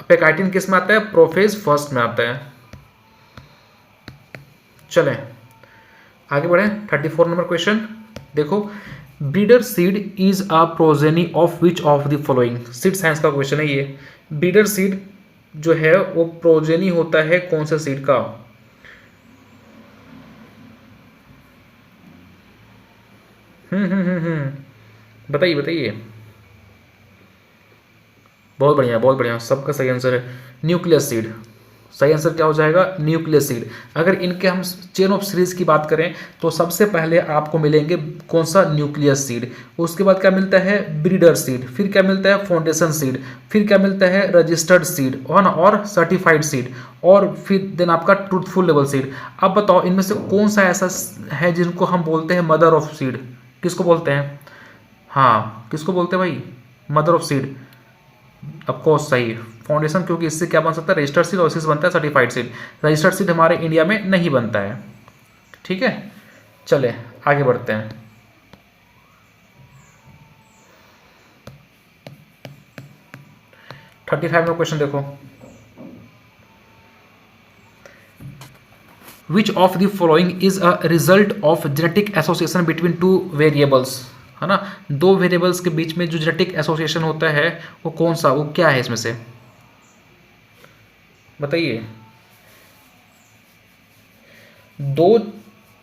पेकाइटिन किस में आता है? प्रोफेज फर्स्ट में आता है। चलें आगे बढ़े। 34 नंबर क्वेश्चन देखो, breeder seed is a progeny of which of the following. Seed science का क्वेश्चन है ये। ब्रीडर सीड जो है वो प्रोजेनी होता है कौन सा सीड का? बताइए बताइए। बहुत बढ़िया बहुत बढ़िया, सबका सही आंसर है न्यूक्लियस सीड। सही आंसर क्या हो जाएगा? Nucleus seed. अगर इनके हम चेन ऑफ सीरीज की बात करें तो सबसे पहले आपको मिलेंगे कौन सा? Nucleus seed. उसके बाद क्या मिलता है? Breeder seed. फिर क्या मिलता है? Foundation seed. फिर क्या मिलता है? रजिस्टर्ड सीड, है ना, और सर्टिफाइड सीड, और फिर देन आपका ट्रूथफुल लेवल सीड। अब बताओ इनमें से कौन सा ऐसा है जिनको हम बोलते हैं मदर ऑफ सीड? किसको बोलते हैं? हाँ, किसको बोलते हैं भाई? Mother of seed. ऑफकोर्स सही, फाउंडेशन, क्योंकि इससे क्या बन सकता है? रजिस्टर्ड सीड, और इससे बनता है सर्टिफाइड सीड। रजिस्टर्ड सीड हमारे इंडिया में नहीं बनता है। ठीक है, चले आगे बढ़ते हैं। थर्टी फाइव में क्वेश्चन देखो, which of the following is a result of genetic association between two variables, है ना, दो वेरिएबल्स के बीच में जो जेनेटिक एसोसिएशन होता है वो कौन सा, वो क्या है इसमें से? बताइए। दो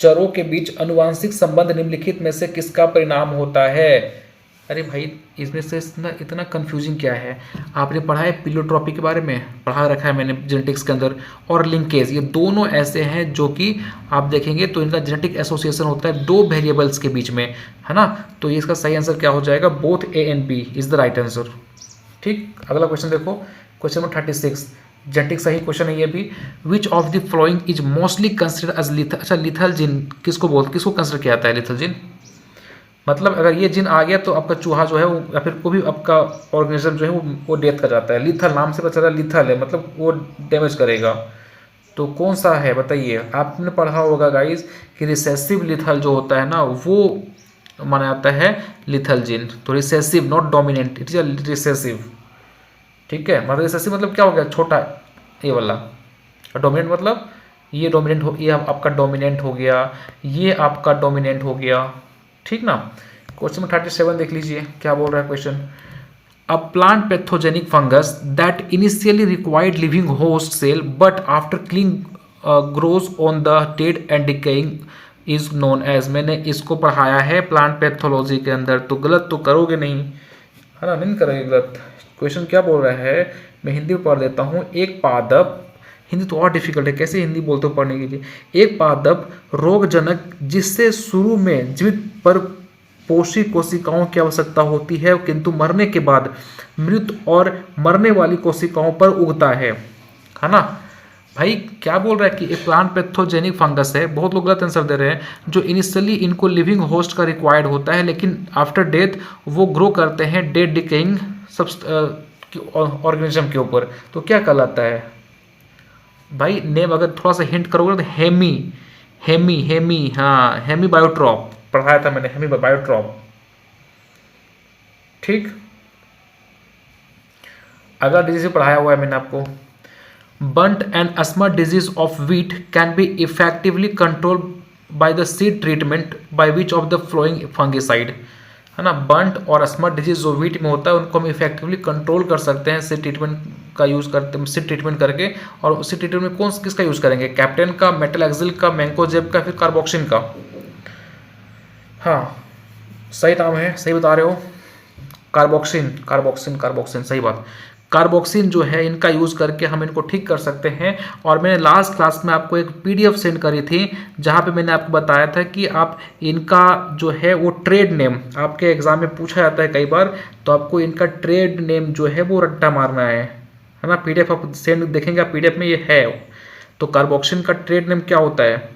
चरों के बीच अनुवांशिक संबंध निम्नलिखित में से किसका परिणाम होता है? अरे भाई इसमें से इतना कंफ्यूजिंग क्या है? आपने पढ़ा है पिलोट्रॉपी के बारे में, पढ़ा रखा है मैंने जेनेटिक्स के अंदर, और लिंकेज, ये दोनों ऐसे हैं जो कि आप देखेंगे तो इनका जेनेटिक एसोसिएशन होता है दो वेरिएबल्स के बीच में, है ना। तो ये इसका सही आंसर क्या हो जाएगा? Both A and B is the right answer. ठीक, अगला क्वेश्चन देखो, क्वेश्चन नंबर 36, जेनेटिक सही क्वेश्चन है ये भी। Which of the following is mostly consider as lethal. अच्छा, लिथल जिन किसको कंसिडर किया जाता है? लिथल जिन मतलब अगर ये जिन आ गया तो आपका चूहा जो है वो, या फिर कोई भी आपका ऑर्गेनिज्म जो है वो डेथ कर जाता है। लिथल नाम से पता चला, लिथल है मतलब वो डैमेज करेगा। तो कौन सा है बताइए? आपने पढ़ा होगा गाइस कि रिसेसिव लिथल जो होता है ना वो माना जाता है लिथल जिन। तो recessive not dominant, it is recessive. ठीक है, मतलब रिसेसिव मतलब क्या हो गया? छोटा, ये वाला। डोमिनेंट मतलब ये डोमिनेंट हो, ये आपका डोमिनेंट हो गया, ये आपका डोमिनेंट हो गया। ठीक ना। क्वेश्चन नंबर 37 देख लीजिए क्या बोल रहा है question. A plant pathogenic fungus that initially required living host cell but after killing grows on the dead and decaying is known as. मैंने इसको पढ़ाया है प्लांट पैथोलॉजी के अंदर, तो गलत तो करोगे नहीं, है ना, नहीं करोगे गलत। क्वेश्चन क्या बोल रहा है, मैं हिंदी में पढ़ देता हूँ। एक पादप, हिंदी तो और डिफिकल्ट है, कैसे हिंदी बोलते हो पढ़ने के लिए। एक पादप रोगजनक जिससे शुरू में जीवित पर पोषी कोशिकाओं की आवश्यकता होती है किंतु मरने के बाद मृत और मरने वाली कोशिकाओं पर उगता है ना। भाई क्या बोल रहा है कि एक प्लांट पैथोजेनिक फंगस है, बहुत लोग गलत आंसर दे रहे हैं, जो इनिशियली इनको लिविंग होस्ट का रिक्वायर्ड होता है लेकिन आफ्टर डेथ वो ग्रो करते हैं डेड डिकेइंग ऑर्गेनिज्म के ऊपर। तो क्या कहलाता है भाई? नेम अगर थोड़ा सा हिंट करोगे तो हेमी हेमी हेमी हाँ, हेमी बायोट्रॉप पढ़ाया था मैंने, हेमी बायोट्रॉप। ठीक, अगला डिजीज पढ़ाया हुआ है मैंने आपको। Bunt and asthma disease of wheat can be effectively control by the seed treatment by which of the following fungicide, है ना। बंट और अस्थमा डिजीज जो व्हीट में होता है उनको हम इफेक्टिवली कंट्रोल कर सकते हैं सीड ट्रीटमेंट का यूज़ करते हैं, सीड ट्रीटमेंट करके। और सीड ट्रीटमेंट में किसका यूज़ करेंगे? कैप्टेन का, मेटलएक्सिल का, मैंकोजेब का, फिर कार्बोक्सिन का। हाँ सही नाम है, सही बता रहे हो, कार्बोक्सिन। कार्बोक्सिन कार्बोक्सिन सही बात। कार्बोक्सिन जो है इनका यूज़ करके हम इनको ठीक कर सकते हैं। और मैंने लास्ट क्लास में आपको एक पीडीएफ सेंड करी थी जहाँ पे मैंने आपको बताया था कि आप इनका जो है वो ट्रेड नेम आपके एग्जाम में पूछा जाता है कई बार, तो आपको इनका ट्रेड नेम जो है वो रट्टा मारना है ना। पीडीएफ आप सेंड देखेंगे, आप पीडीएफ में ये है। तो कार्बोक्सिन का ट्रेड नेम क्या होता है?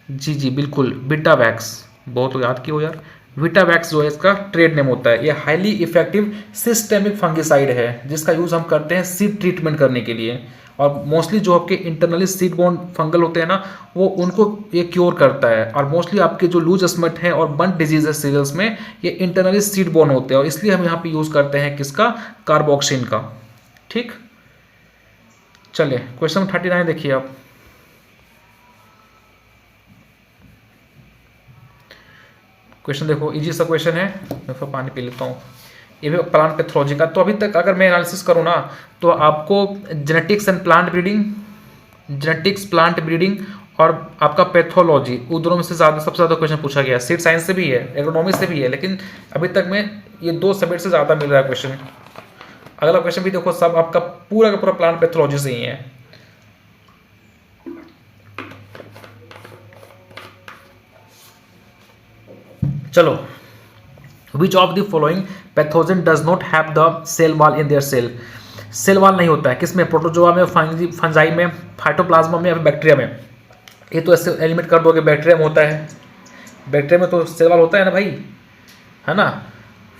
जी जी बिल्कुल, बीटावैक्स। बहुत याद किया यार, वीटावैक्स जो है इसका ट्रेड नेम होता है। ये हाईली इफेक्टिव सिस्टेमिक फंगिसाइड है जिसका यूज हम करते हैं सीड ट्रीटमेंट करने के लिए। और मोस्टली जो आपके इंटरनली सीड बोर्न फंगल होते हैं ना, वो उनको ये क्योर करता है। और मोस्टली आपके जो लूज स्मट है और बंट डिजीज है सीरियल्स में, ये इंटरनली सीड बोर्न होते हैं और इसलिए हम यहाँ पे यूज करते हैं किसका? कार्बोक्सिन का। ठीक, चलिए क्वेश्चन 39 देखिए आप। क्वेश्चन देखो, इजी सा क्वेश्चन है। मैं फिर पानी पी लेता हूँ। ये भी प्लांट पैथोलॉजी का। तो अभी तक अगर मैं एनालिसिस करूँ ना, तो आपको genetics and plant breeding, genetics plant breeding और आपका पैथोलॉजी, उन दोनों में से ज़्यादा सबसे ज़्यादा क्वेश्चन पूछा गया। सीड साइंस से भी है, एग्रोनॉमी से भी है, लेकिन अभी तक में ये 2 सब्जेक्ट से ज़्यादा मिल रहा है क्वेश्चन। अगला क्वेश्चन भी देखो, सब आपका पूरा का पूरा प्लांट पैथोलॉजी से ही है। चलो, which of the following pathogen does not have the cell wall in their cell? Cell wall नहीं होता है किसमें? प्रोटोजोआ में, फंजाई में, फाइटोप्लाज्मा में या बैक्टीरिया में? ये तो ऐसे एलिमिनेट कर दोगे, बैक्टीरिया में होता है। बैक्टीरिया में तो सेल वॉल होता है ना भाई, है ना।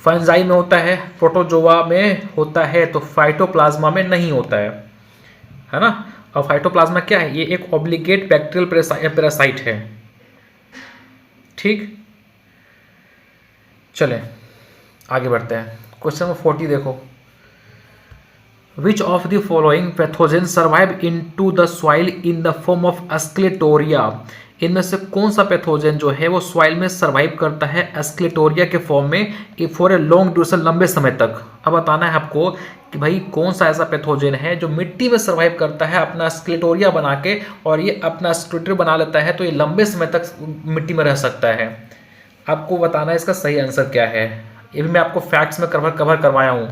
फंजाई में होता है, प्रोटोजोआ में होता है, तो फाइटोप्लाज्मा में नहीं होता है ना। और फाइटोप्लाज्मा क्या है? ये एक ऑब्लिगेट बैक्टीरियल पैरासाइट है। ठीक, चलें आगे बढ़ते हैं। क्वेश्चन नंबर 40 देखो, which of the following pathogen survive into the soil in the form of sclerotia? इनमें से कौन सा पैथोजन जो है वो सॉइल में सर्वाइव करता है एस्क्लेटोरिया के फॉर्म में फॉर ए लॉन्ग ड्यूरेशन, लंबे समय तक? अब बताना है आपको कि भाई कौन सा ऐसा पैथोजन है जो मिट्टी में सर्वाइव करता है अपना एस्क्लेटोरिया बना के, और ये अपना एस्क्लेटोरिया बना लेता है तो ये लंबे समय तक मिट्टी में रह सकता है। आपको बताना है इसका सही आंसर क्या है। ये भी मैं आपको फैक्ट्स में कवर करवाया हूँ।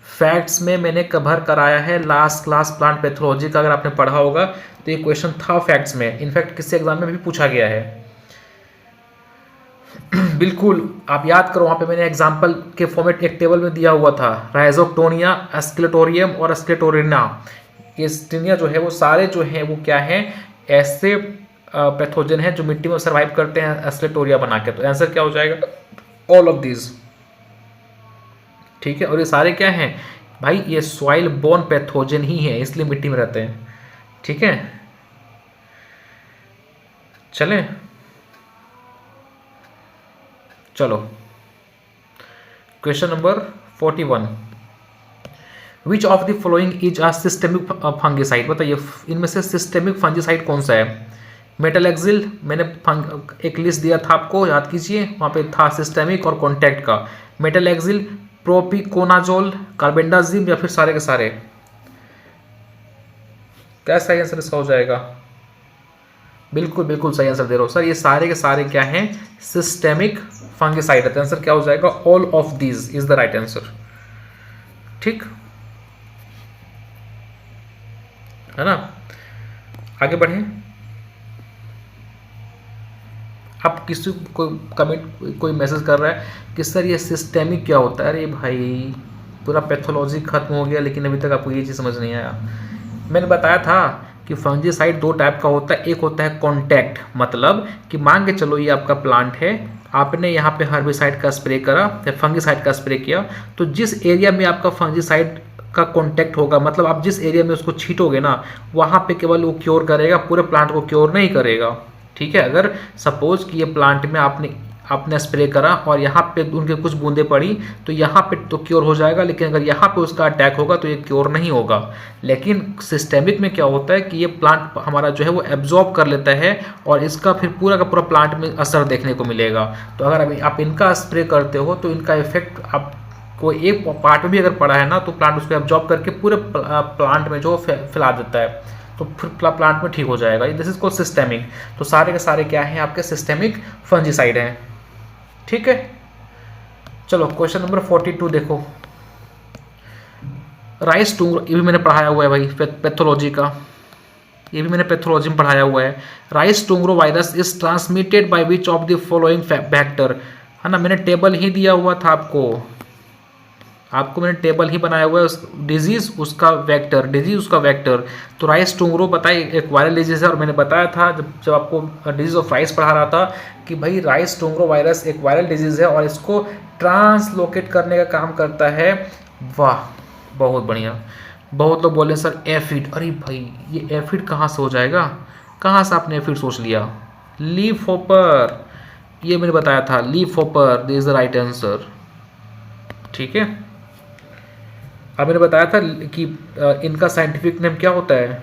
फैक्ट्स में मैंने कवर कराया है लास्ट क्लास प्लांट पैथोलॉजी का, अगर आपने पढ़ा होगा तो ये क्वेश्चन था फैक्ट्स में। इनफैक्ट किसी एग्जाम में भी पूछा गया है। बिल्कुल, आप याद करो, वहाँ पे मैंने एग्जाम्पल के फॉर्मेट एक टेबल में दिया हुआ था। राइजोक्टोनिया, एस्क्लेटोरियम और एस्क्लेटोरिना, ये स्टीनिया जो है वो सारे जो हैं वो क्या हैं? ऐसे पैथोजन है जो मिट्टी में सर्वाइव करते हैं एस्क्लेटोरिया बना के। तो आंसर क्या हो जाएगा? All of these. ठीक है, और ये सारे क्या हैं भाई? ये सॉइल बोर्न पैथोजन ही है, इसलिए मिट्टी में रहते हैं। ठीक है, चलें, चलो question number 41, which of the following is a systemic fungicide? बताइए इनमें से सिस्टेमिक फंगिसाइड कौन सा है? मेटालेक्सिल, मैंने एक लिस्ट दिया था आपको, याद कीजिए, वहाँ पे था सिस्टेमिक और कॉन्टैक्ट का। मेटालेक्सिल, प्रोपिकोनाजोल, कार्बेंडाजिम या फिर सारे के सारे? क्या सही आंसर इसका हो जाएगा? बिल्कुल बिल्कुल सही आंसर दे रहे हो सर। ये सारे के सारे क्या हैं? सिस्टेमिक फंगिसाइड है। तो आंसर क्या हो जाएगा? All of these is the right answer. ठीक है ना, आगे बढ़ें। अब किसी कोई कमेंट, कोई मैसेज कर रहा है कि सर ये सिस्टेमिक क्या होता है? अरे भाई पूरा पैथोलॉजी खत्म हो गया, लेकिन अभी तक आपको ये चीज़ समझ नहीं आया। मैंने बताया था कि फंजीसाइड 2 टाइप का होता है। एक होता है कॉन्टैक्ट, मतलब कि मान के चलो ये आपका प्लांट है, आपने यहाँ पे हर्बिसाइड का स्प्रे करा या फंजीसाइड का स्प्रे किया, तो जिस एरिया में आपका फंजीसाइड का कॉन्टैक्ट होगा, मतलब आप जिस एरिया में उसको छीटोगे ना, वहाँ पे केवल वो क्योर करेगा, पूरे प्लांट को क्योर नहीं करेगा। ठीक है, अगर सपोज कि ये प्लांट में आपने स्प्रे करा और यहाँ पे उनके कुछ बूंदे पड़ी, तो यहाँ पे तो क्योर हो जाएगा, लेकिन अगर यहाँ पे उसका अटैक होगा तो ये क्योर नहीं होगा। लेकिन सिस्टेमिक में क्या होता है कि ये प्लांट हमारा जो है वो एब्जॉर्ब कर लेता है और इसका फिर पूरा का पूरा प्लांट में असर देखने को मिलेगा। तो अगर अभी आप इनका स्प्रे करते हो तो इनका इफेक्ट आपको एक पार्ट में भी अगर पड़ा है ना, तो प्लांट उसको एब्जॉर्ब करके पूरे प्लांट में जो फैला देता है, तो फिर प्लांट में ठीक हो जाएगा। This is called systemic. तो सारे के सारे क्या हैं? आपके सिस्टेमिक फंजीसाइड हैं। ठीक है, चलो क्वेश्चन नंबर 42 देखो, राइस टूंग्रो, ये भी मैंने पढ़ाया हुआ है भाई पैथोलॉजी का, ये भी मैंने पैथोलॉजी में पढ़ाया हुआ है। Rice tungro virus is transmitted by which of the following vector, है ना, मैंने टेबल ही दिया हुआ था आपको मैंने टेबल ही बनाया हुआ है, डिजीज उसका वेक्टर, डिजीज उसका वेक्टर। तो राइस टूंग्रो बताइए एक वायरल डिजीज है, और मैंने बताया था जब आपको डिजीज ऑफ राइस पढ़ा रहा था कि भाई राइस टूंग्रो वायरस एक वायरल डिजीज है और इसको ट्रांसलोकेट करने का काम करता है। वाह, बहुत बढ़िया। बहुत लोग बोले सर एफिड, अरे भाई ये एफिड कहाँ से हो जाएगा, कहाँ से आपने एफिड सोच लिया? लीफ होपर, ये मैंने बताया था, leaf hopper this is the right answer. ठीक है, अब मैंने बताया था कि इनका साइंटिफिक नेम क्या होता है।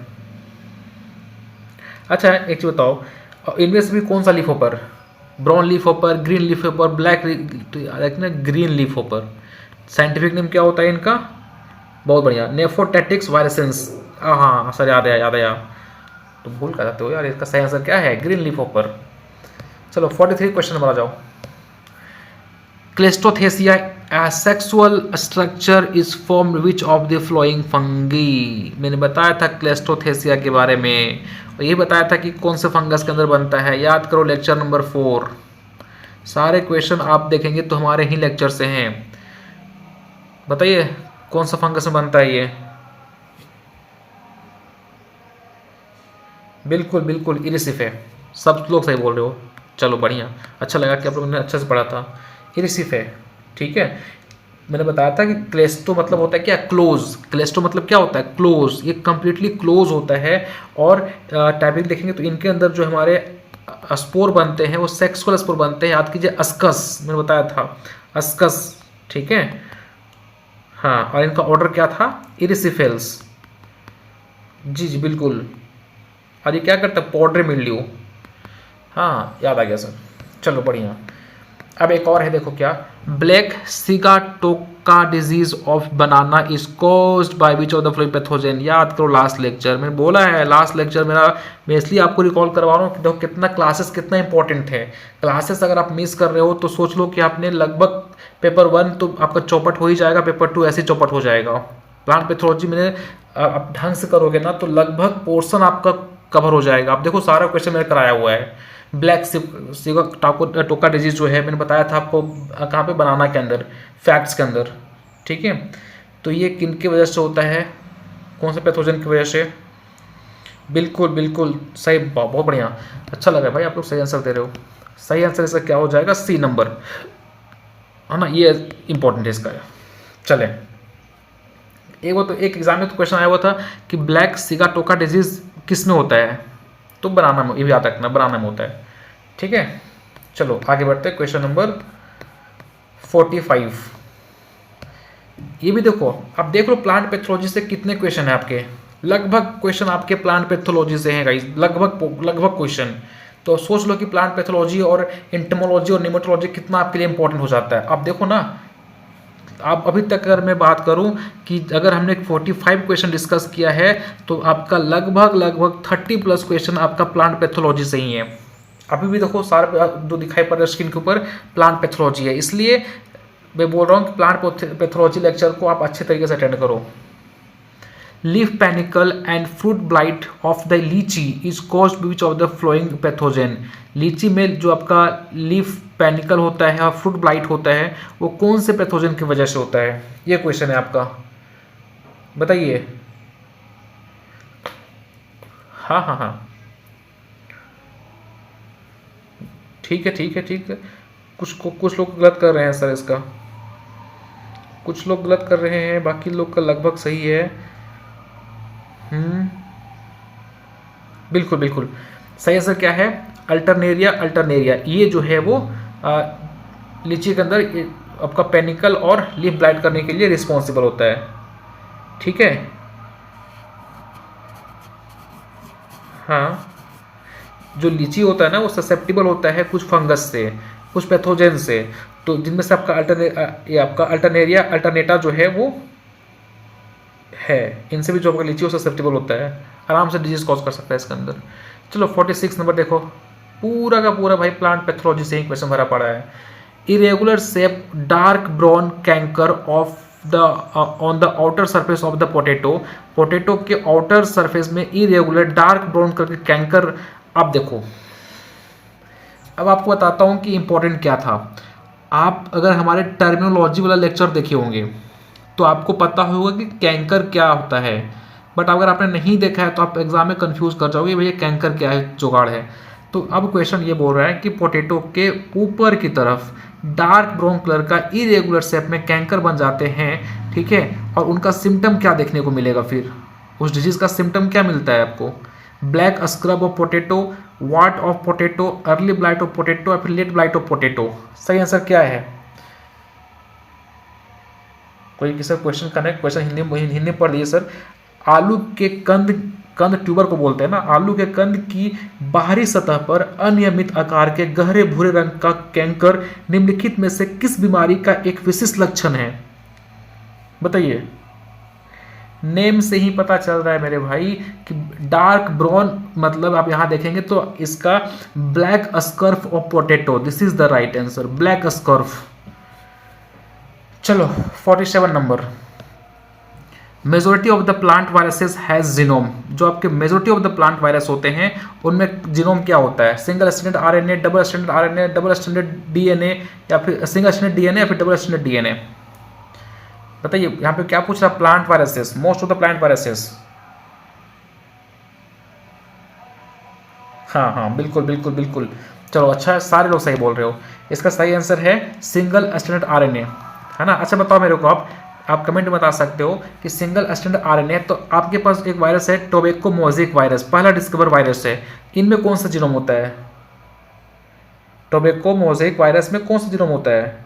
अच्छा एक चीज बताओ, इनमें से भी कौन सा leaf hopper, brown leaf hopper, green leaf hopper, black, green leaf hopper, scientific name क्या होता है इनका? बहुत बढ़िया, नेफोटेटिक्स वायरसेंस। हाँ सर, याद आया। तो भूल कर जाते हो यार, इसका सही आंसर क्या है? Green leaf hopper. चलो 43 क्वेश्चन नंबर आ जाओ। क्लेस्टोथेसिया asexual structure is formed which of the following fungi, मैंने बताया था क्लेस्टोथेसिया के बारे में, और ये बताया था कि कौन से फंगस के अंदर बनता है। याद करो लेक्चर नंबर 4, सारे क्वेश्चन आप देखेंगे तो हमारे ही लेक्चर से हैं। बताइए कौन सा फंगस में बनता है ये? बिल्कुल इरिसिफ है, सब लोग सही बोल रहे हो। चलो बढ़िया, अच्छा लगा कि आप लोगों ने अच्छे से पढ़ा था। इरिसिफ है, ठीक है। मैंने बताया था कि क्लेस्टो मतलब होता है क्या? क्लोज। क्लेस्टो मतलब क्या होता है? क्लोज, ये कंप्लीटली क्लोज होता है। और टाइपिंग देखेंगे तो इनके अंदर जो हमारे स्पोर बनते हैं वो सेक्सुअल स्पोर बनते हैं। याद कीजिए अस्कस, मैंने बताया था अस्कस, ठीक है। हाँ, और इनका ऑर्डर क्या था? इरिसिफेल्स। जी बिल्कुल। और ये क्या करता है? पॉड्रे मिल्ड्यू। हाँ याद आ गया सर, चलो बढ़िया। अब एक और है, देखो क्या, black sigatoka disease of banana is caused by which of the following pathogen. याद करो लास्ट लेक्चर मैंने बोला है, लास्ट लेक्चर मेरा, मैं इसलिए आपको रिकॉल करवा रहा हूँ कि देखो कितना क्लासेस कितना इंपॉर्टेंट है। क्लासेस अगर आप मिस कर रहे हो तो सोच लो कि आपने लगभग पेपर 1 तो आपका चौपट हो ही जाएगा, पेपर 2 ऐसे चौपट हो जाएगा। प्लांट पैथोलॉजी में आप ढंग से करोगे ना तो लगभग पोर्शन आपका कवर हो जाएगा। आप देखो सारा क्वेश्चन मैंने कराया हुआ है। ब्लैक सिगाटोका डिजीज जो है मैंने बताया था आपको कहाँ पे? बनाना के अंदर, फैक्ट्स के अंदर, ठीक है। तो ये किन की वजह से होता है? कौन से पैथोजन की वजह से? बिल्कुल सही, बहुत बढ़िया, अच्छा लगा भाई आप लोग सही आंसर दे रहे हो। सही आंसर इसका क्या हो जाएगा? सी नंबर, है ना, ये इंपॉर्टेंट है इसका। चले एक एग्जाम में तो क्वेश्चन आया हुआ था कि ब्लैक सिगाटोका डिजीज किस में होता है? तो बनाना में, ये भी याद रखना, बनाना में होता है, ठीक है। चलो आगे बढ़ते हैं, क्वेश्चन नंबर 45। ये भी देखो, अब देख लो प्लांट पैथोलॉजी से कितने क्वेश्चन है आपके। लगभग क्वेश्चन आपके प्लांट पैथोलॉजी से हैं गाइस, लगभग क्वेश्चन। तो सोच लो कि प्लांट पैथोलॉजी और एंटोमोलॉजी और निमेटोलॉजी कितना आपके लिए इंपॉर्टेंट हो जाता है। अब देखो ना, आप अभी तक अगर मैं बात करूं कि अगर हमने 45 क्वेश्चन डिस्कस किया है तो आपका लगभग 30+ क्वेश्चन आपका प्लांट पैथोलॉजी से ही है। अभी भी देखो सारे जो दिखाई पड़ रहा है स्क्रीन के ऊपर प्लांट पैथोलॉजी है, इसलिए मैं बोल रहा हूँ कि प्लांट पैथोलॉजी लेक्चर को आप अच्छे तरीके से अटेंड करो। Leaf panicle and fruit blight of the litchi is caused which of the following pathogen. Litchi में जो आपका लीफ पैनिकल होता है और फ्रूट ब्लाइट होता है वो कौन से पैथोजन की वजह से होता है? ये क्वेश्चन है आपका, बताइए। हाँ, ठीक है। कुछ लोग गलत कर रहे हैं सर इसका, कुछ लोग गलत कर रहे हैं, बाकी लोग का लगभग सही है। बिल्कुल सही आंसर क्या है? अल्टरनेरिया। ये जो है वो लीची के अंदर आपका पेनिकल और लीफ ब्लाइट करने के लिए रिस्पॉन्सिबल होता है, ठीक है। हाँ, जो लीची होता है ना वो ससेप्टिबल होता है कुछ फंगस से, कुछ पैथोजन से, तो जिनमें से आपका अल्टरनेटा जो है वो है, इनसे भी जो आपका लीची वो ससेप्टिबल होता है, आराम से डिजीज कॉज कर सकता है इसके अंदर। चलो 46 नंबर देखो, पूरा का पूरा भाई प्लांट पैथोलॉजी से ही क्वेश्चन भरा पड़ा है। Irregular shape dark brown canker of the on the outer surface of the potato, potato के आउटर सरफेस में इरेगुलर डार्क ब्राउन करके कैंकर। अब देखो, अब आपको बताता हूँ कि इंपॉर्टेंट क्या था। आप अगर हमारे टर्मिनोलॉजी वाला लेक्चर देखे होंगे तो आपको पता होगा कि कैंकर क्या होता है, बट अगर आपने नहीं देखा है तो आप एग्जाम में कंफ्यूज कर जाओगे भैया कैंकर क्या है, जुगाड़ है। तो अब क्वेश्चन ये बोल रहा है कि पोटैटो के ऊपर की तरफ डार्क ब्राउन कलर का इरेगुलर शेप में कैंकर बन जाते हैं, ठीक है, और उनका सिम्टम क्या देखने को मिलेगा, फिर उस डिजीज का सिम्टम क्या मिलता है आपको? Black scurf of potato, wart of potato, early blight of potato या फिर लेट ब्लाइट ऑफ पोटैटो। सही आंसर क्या है? कोई किसी क्वेश्चन का नहीं, क्वेश्चन हिंदी में पढ़ लीजिए सर। आलू के कंद, कंद ट्यूबर को बोलते हैं ना, आलू के कंद की बाहरी सतह पर अनियमित आकार के गहरे भूरे रंग का कैंकर निम्नलिखित में से किस बीमारी का एक विशिष्ट लक्षण है? बताइए। नेम से ही पता चल रहा है मेरे भाई कि डार्क ब्राउन, मतलब आप यहां देखेंगे तो इसका black scarf of potato, this is the right answer, black scarf. चलो 47 number, majority of the plant viruses has genome. जो आपके majority of the plant virus होते हैं उनमें जीनोम क्या होता है? Single stranded RNA, double stranded RNA, double stranded DNA या फिर सिंगल स्ट्रैंडेड डीएनए या फिर डबल स्ट्रैंडेड डीएनए? बताइए यहाँ पे क्या पूछ रहा? Plant viruses, most of the plant viruses. हाँ हाँ बिल्कुल बिल्कुल बिल्कुल, चलो अच्छा है, सारे लोग सही बोल रहे हो। इसका सही आंसर है सिंगल स्ट्रैंडेड आरएनए, है ना। अच्छा बताओ मेरे को, आप कमेंट में बता सकते हो कि सिंगल स्ट्रैंडेड आरएनए, तो आपके पास एक वायरस है टोबैको मोज़ेक वायरस, पहला डिस्कवर वायरस है, इनमें कौन सा जीनोम होता है? टोबैको मोज़ेक वायरस में कौन सा जीनोम होता है?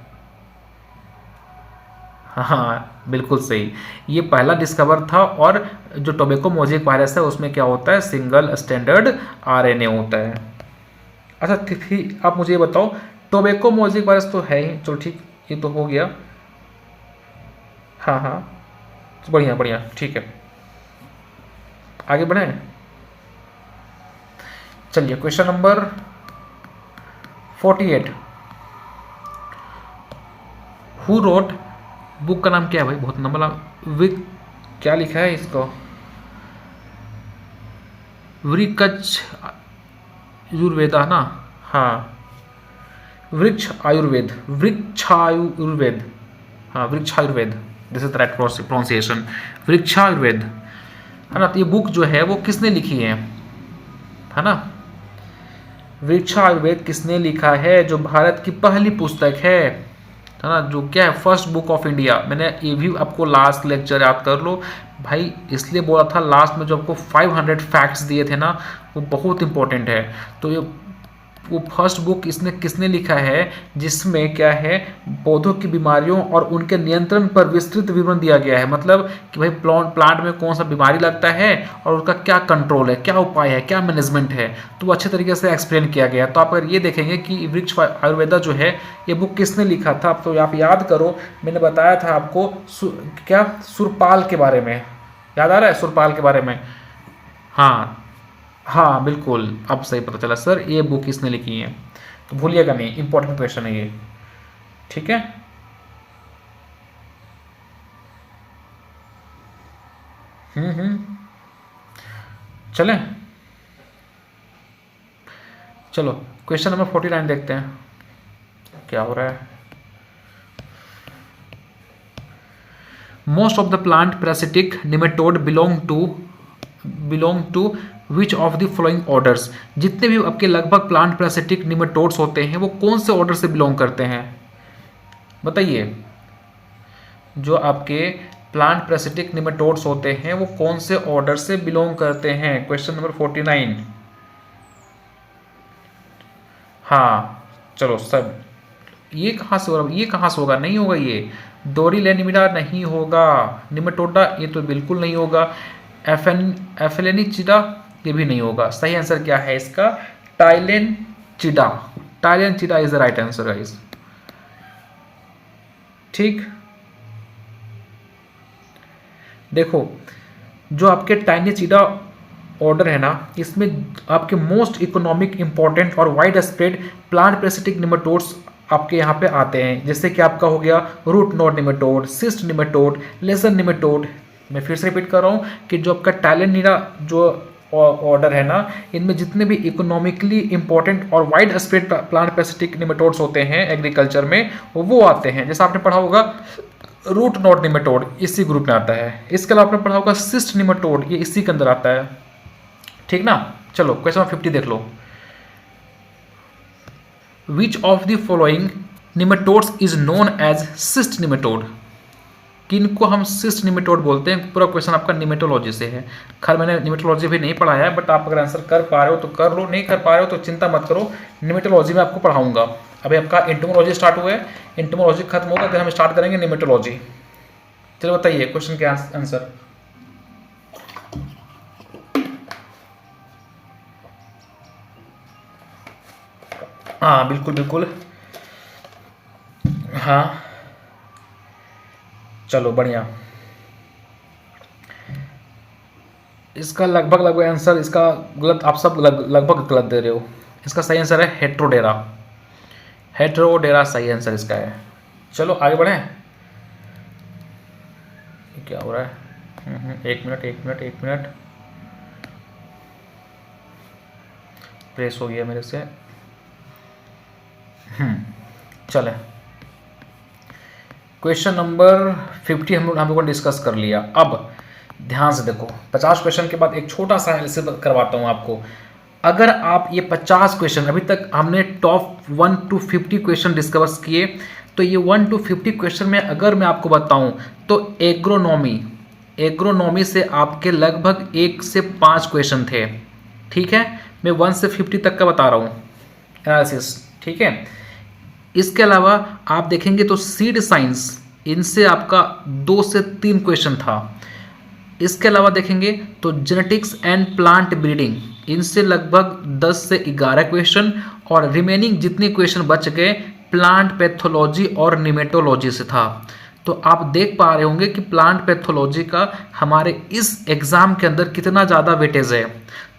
हाँ बिल्कुल सही, ये पहला डिस्कवर था, और जो टोबैको मोज़ेक वायरस है उसमें क्या होता है? सिंगल स्टैंडर्ड आरएनए होता है। अच्छा ठीक, आप मुझे ये बताओ, टोबैको मोज़ेक वायरस तो है ही, चलो ठीक, ये तो हो गया। हाँ हाँ बढ़िया बढ़िया, ठीक है, आगे बढ़े। चलिए question number 48, who wrote, book का नाम क्या है भाई? बहुत लंबा विक, क्या लिखा है इसको? वृक्ष आयुर्वेदा ना, हाँ वृक्ष आयुर्वेद, वृक्षायुर्वेद, हाँ वृक्षायुर्वेद, this is the right pronunciation, वृक्षायुर्वेद, है ना। तो ये बुक जो है वो किसने लिखी है ना? वृक्षायुर्वेद किसने लिखा है? जो भारत की पहली पुस्तक है ना, जो क्या है, फर्स्ट बुक ऑफ इंडिया। मैंने ये भी आपको लास्ट लेक्चर याद कर लो भाई, इसलिए बोला था लास्ट में जो आपको 500 फैक्ट्स दिए थे ना, वो बहुत इंपॉर्टेंट है। तो ये वो फर्स्ट बुक इसने किसने लिखा है जिसमें क्या है, पौधों की बीमारियों और उनके नियंत्रण पर विस्तृत विवरण दिया गया है। मतलब कि भाई प्लांट में कौन सा बीमारी लगता है और उसका क्या कंट्रोल है, क्या उपाय है, क्या मैनेजमेंट है, तो वो अच्छे तरीके से एक्सप्लेन किया गया है। तो आप अगर ये देखेंगे कि वृक्ष आयुर्वेदा जो है ये बुक किसने लिखा था, आप तो आप याद करो, मैंने बताया था आपको क्या, सुरपाल के बारे में, याद आ रहा है सुरपाल के बारे में? हाँ हाँ बिल्कुल, अब सही पता चला सर, ये बुक किसने लिखी है, तो भूलिएगा नहीं, इंपॉर्टेंट क्वेश्चन है ये, ठीक है। चलें, चलो क्वेश्चन नंबर 49 देखते हैं क्या हो रहा है। Most of the plant parasitic nematode belong to which of the following orders. जितने भी आपके लगभग प्लांट पैरासिटिक निमेटोड्स होते हैं वो कौन से ऑर्डर से बिलोंग करते हैं? बताइए, जो आपके प्लांट पैरासिटिक निमेटोड्स होते हैं वो कौन से ऑर्डर से बिलोंग करते हैं? Question number 49। हाँ चलो सब, ये कहाँ से होगा, ये कहाँ से होगा? नहीं होगा, ये डोरिलेनिमिडा नहीं होगा, निमेटोडा ये तो बिल्कुल नहीं होगा, एफेलेनिचिडा ये भी नहीं होगा। सही आंसर क्या है इसका? Tylenchida, Tylenchida is the right answer guys, ठीक। देखो जो आपके टाइलेनचिडा ऑर्डर है ना, इसमें आपके मोस्ट इकोनॉमिक इंपॉर्टेंट और wide spread plant parasitic nematodes आपके यहाँ पे आते हैं, जैसे कि आपका हो गया root node nematode, cyst nematode, lesion nematode. मैं फिर से रिपीट कर रहा हूँ कि जो आपका टैलेंटिना जो ऑर्डर है ना, इनमें जितने भी इकोनॉमिकली इंपॉर्टेंट और wide spread plant parasitic nematodes होते हैं एग्रीकल्चर में, वो आते हैं। जैसे आपने पढ़ा होगा रूट नोड निमेटोड, इसी ग्रुप में आता है। इसके अलावा आपने पढ़ा होगा सिस्ट निमेटोड, ये इसी के अंदर आता है, ठीक ना। चलो क्वेश्चन 50 देख लो। Which of the following nematodes is known as cyst nematode? किनको हम सिस्ट निमेटोड बोलते हैं? पूरा क्वेश्चन आपका निमेटोलॉजी से है। खैर मैंने निमेटोलॉजी भी नहीं पढ़ाया है, बट आप अगर आंसर कर पा रहे हो तो कर लो, नहीं कर पा रहे हो तो चिंता मत करो, निमेटोलॉजी में आपको पढ़ाऊंगा। अभी आपका एंटोमोलॉजी स्टार्ट हुआ है, एंटोमोलॉजी खत्म होगा फिर हम स्टार्ट करेंगे निमेटोलॉजी। चलो बताइए क्वेश्चन के आंसर। हाँ बिल्कुल बिल्कुल, हाँ चलो बढ़िया। इसका लगभग आंसर, इसका गलत, आप सब लगभग गलत दे रहे हो। इसका सही आंसर है हेट्रोडेरा। हेट्रोडेरा सही आंसर इसका है। चलो आगे बढ़ें। क्या हो रहा है? एक मिनट प्रेस हो गया मेरे से। चले क्वेश्चन नंबर 50 हम लोगों ने डिस्कस कर लिया। अब ध्यान से देखो, 50 क्वेश्चन के बाद एक छोटा सा एनालिसिस करवाता हूं आपको। अगर आप ये 50 क्वेश्चन, अभी तक हमने टॉप 1 to 50 क्वेश्चन डिस्कस किए, तो ये 1 to 50 क्वेश्चन में अगर मैं आपको बताऊं तो एग्रोनॉमी से आपके लगभग 1 से 5 क्वेश्चन थे, ठीक है। मैं 1 से 50 तक का बता रहा हूँ एनालिसिस, ठीक है। इसके अलावा आप देखेंगे तो सीड साइंस, इनसे आपका 2 से 3 क्वेश्चन था। इसके अलावा देखेंगे तो जेनेटिक्स एंड प्लांट ब्रीडिंग, इनसे लगभग 10 से 11 क्वेश्चन, और रिमेनिंग जितने क्वेश्चन बच गए प्लांट पैथोलॉजी और निमेटोलॉजी से था। तो आप देख पा रहे होंगे कि प्लांट पैथोलॉजी का हमारे इस एग्ज़ाम के अंदर कितना ज़्यादा वेटेज है।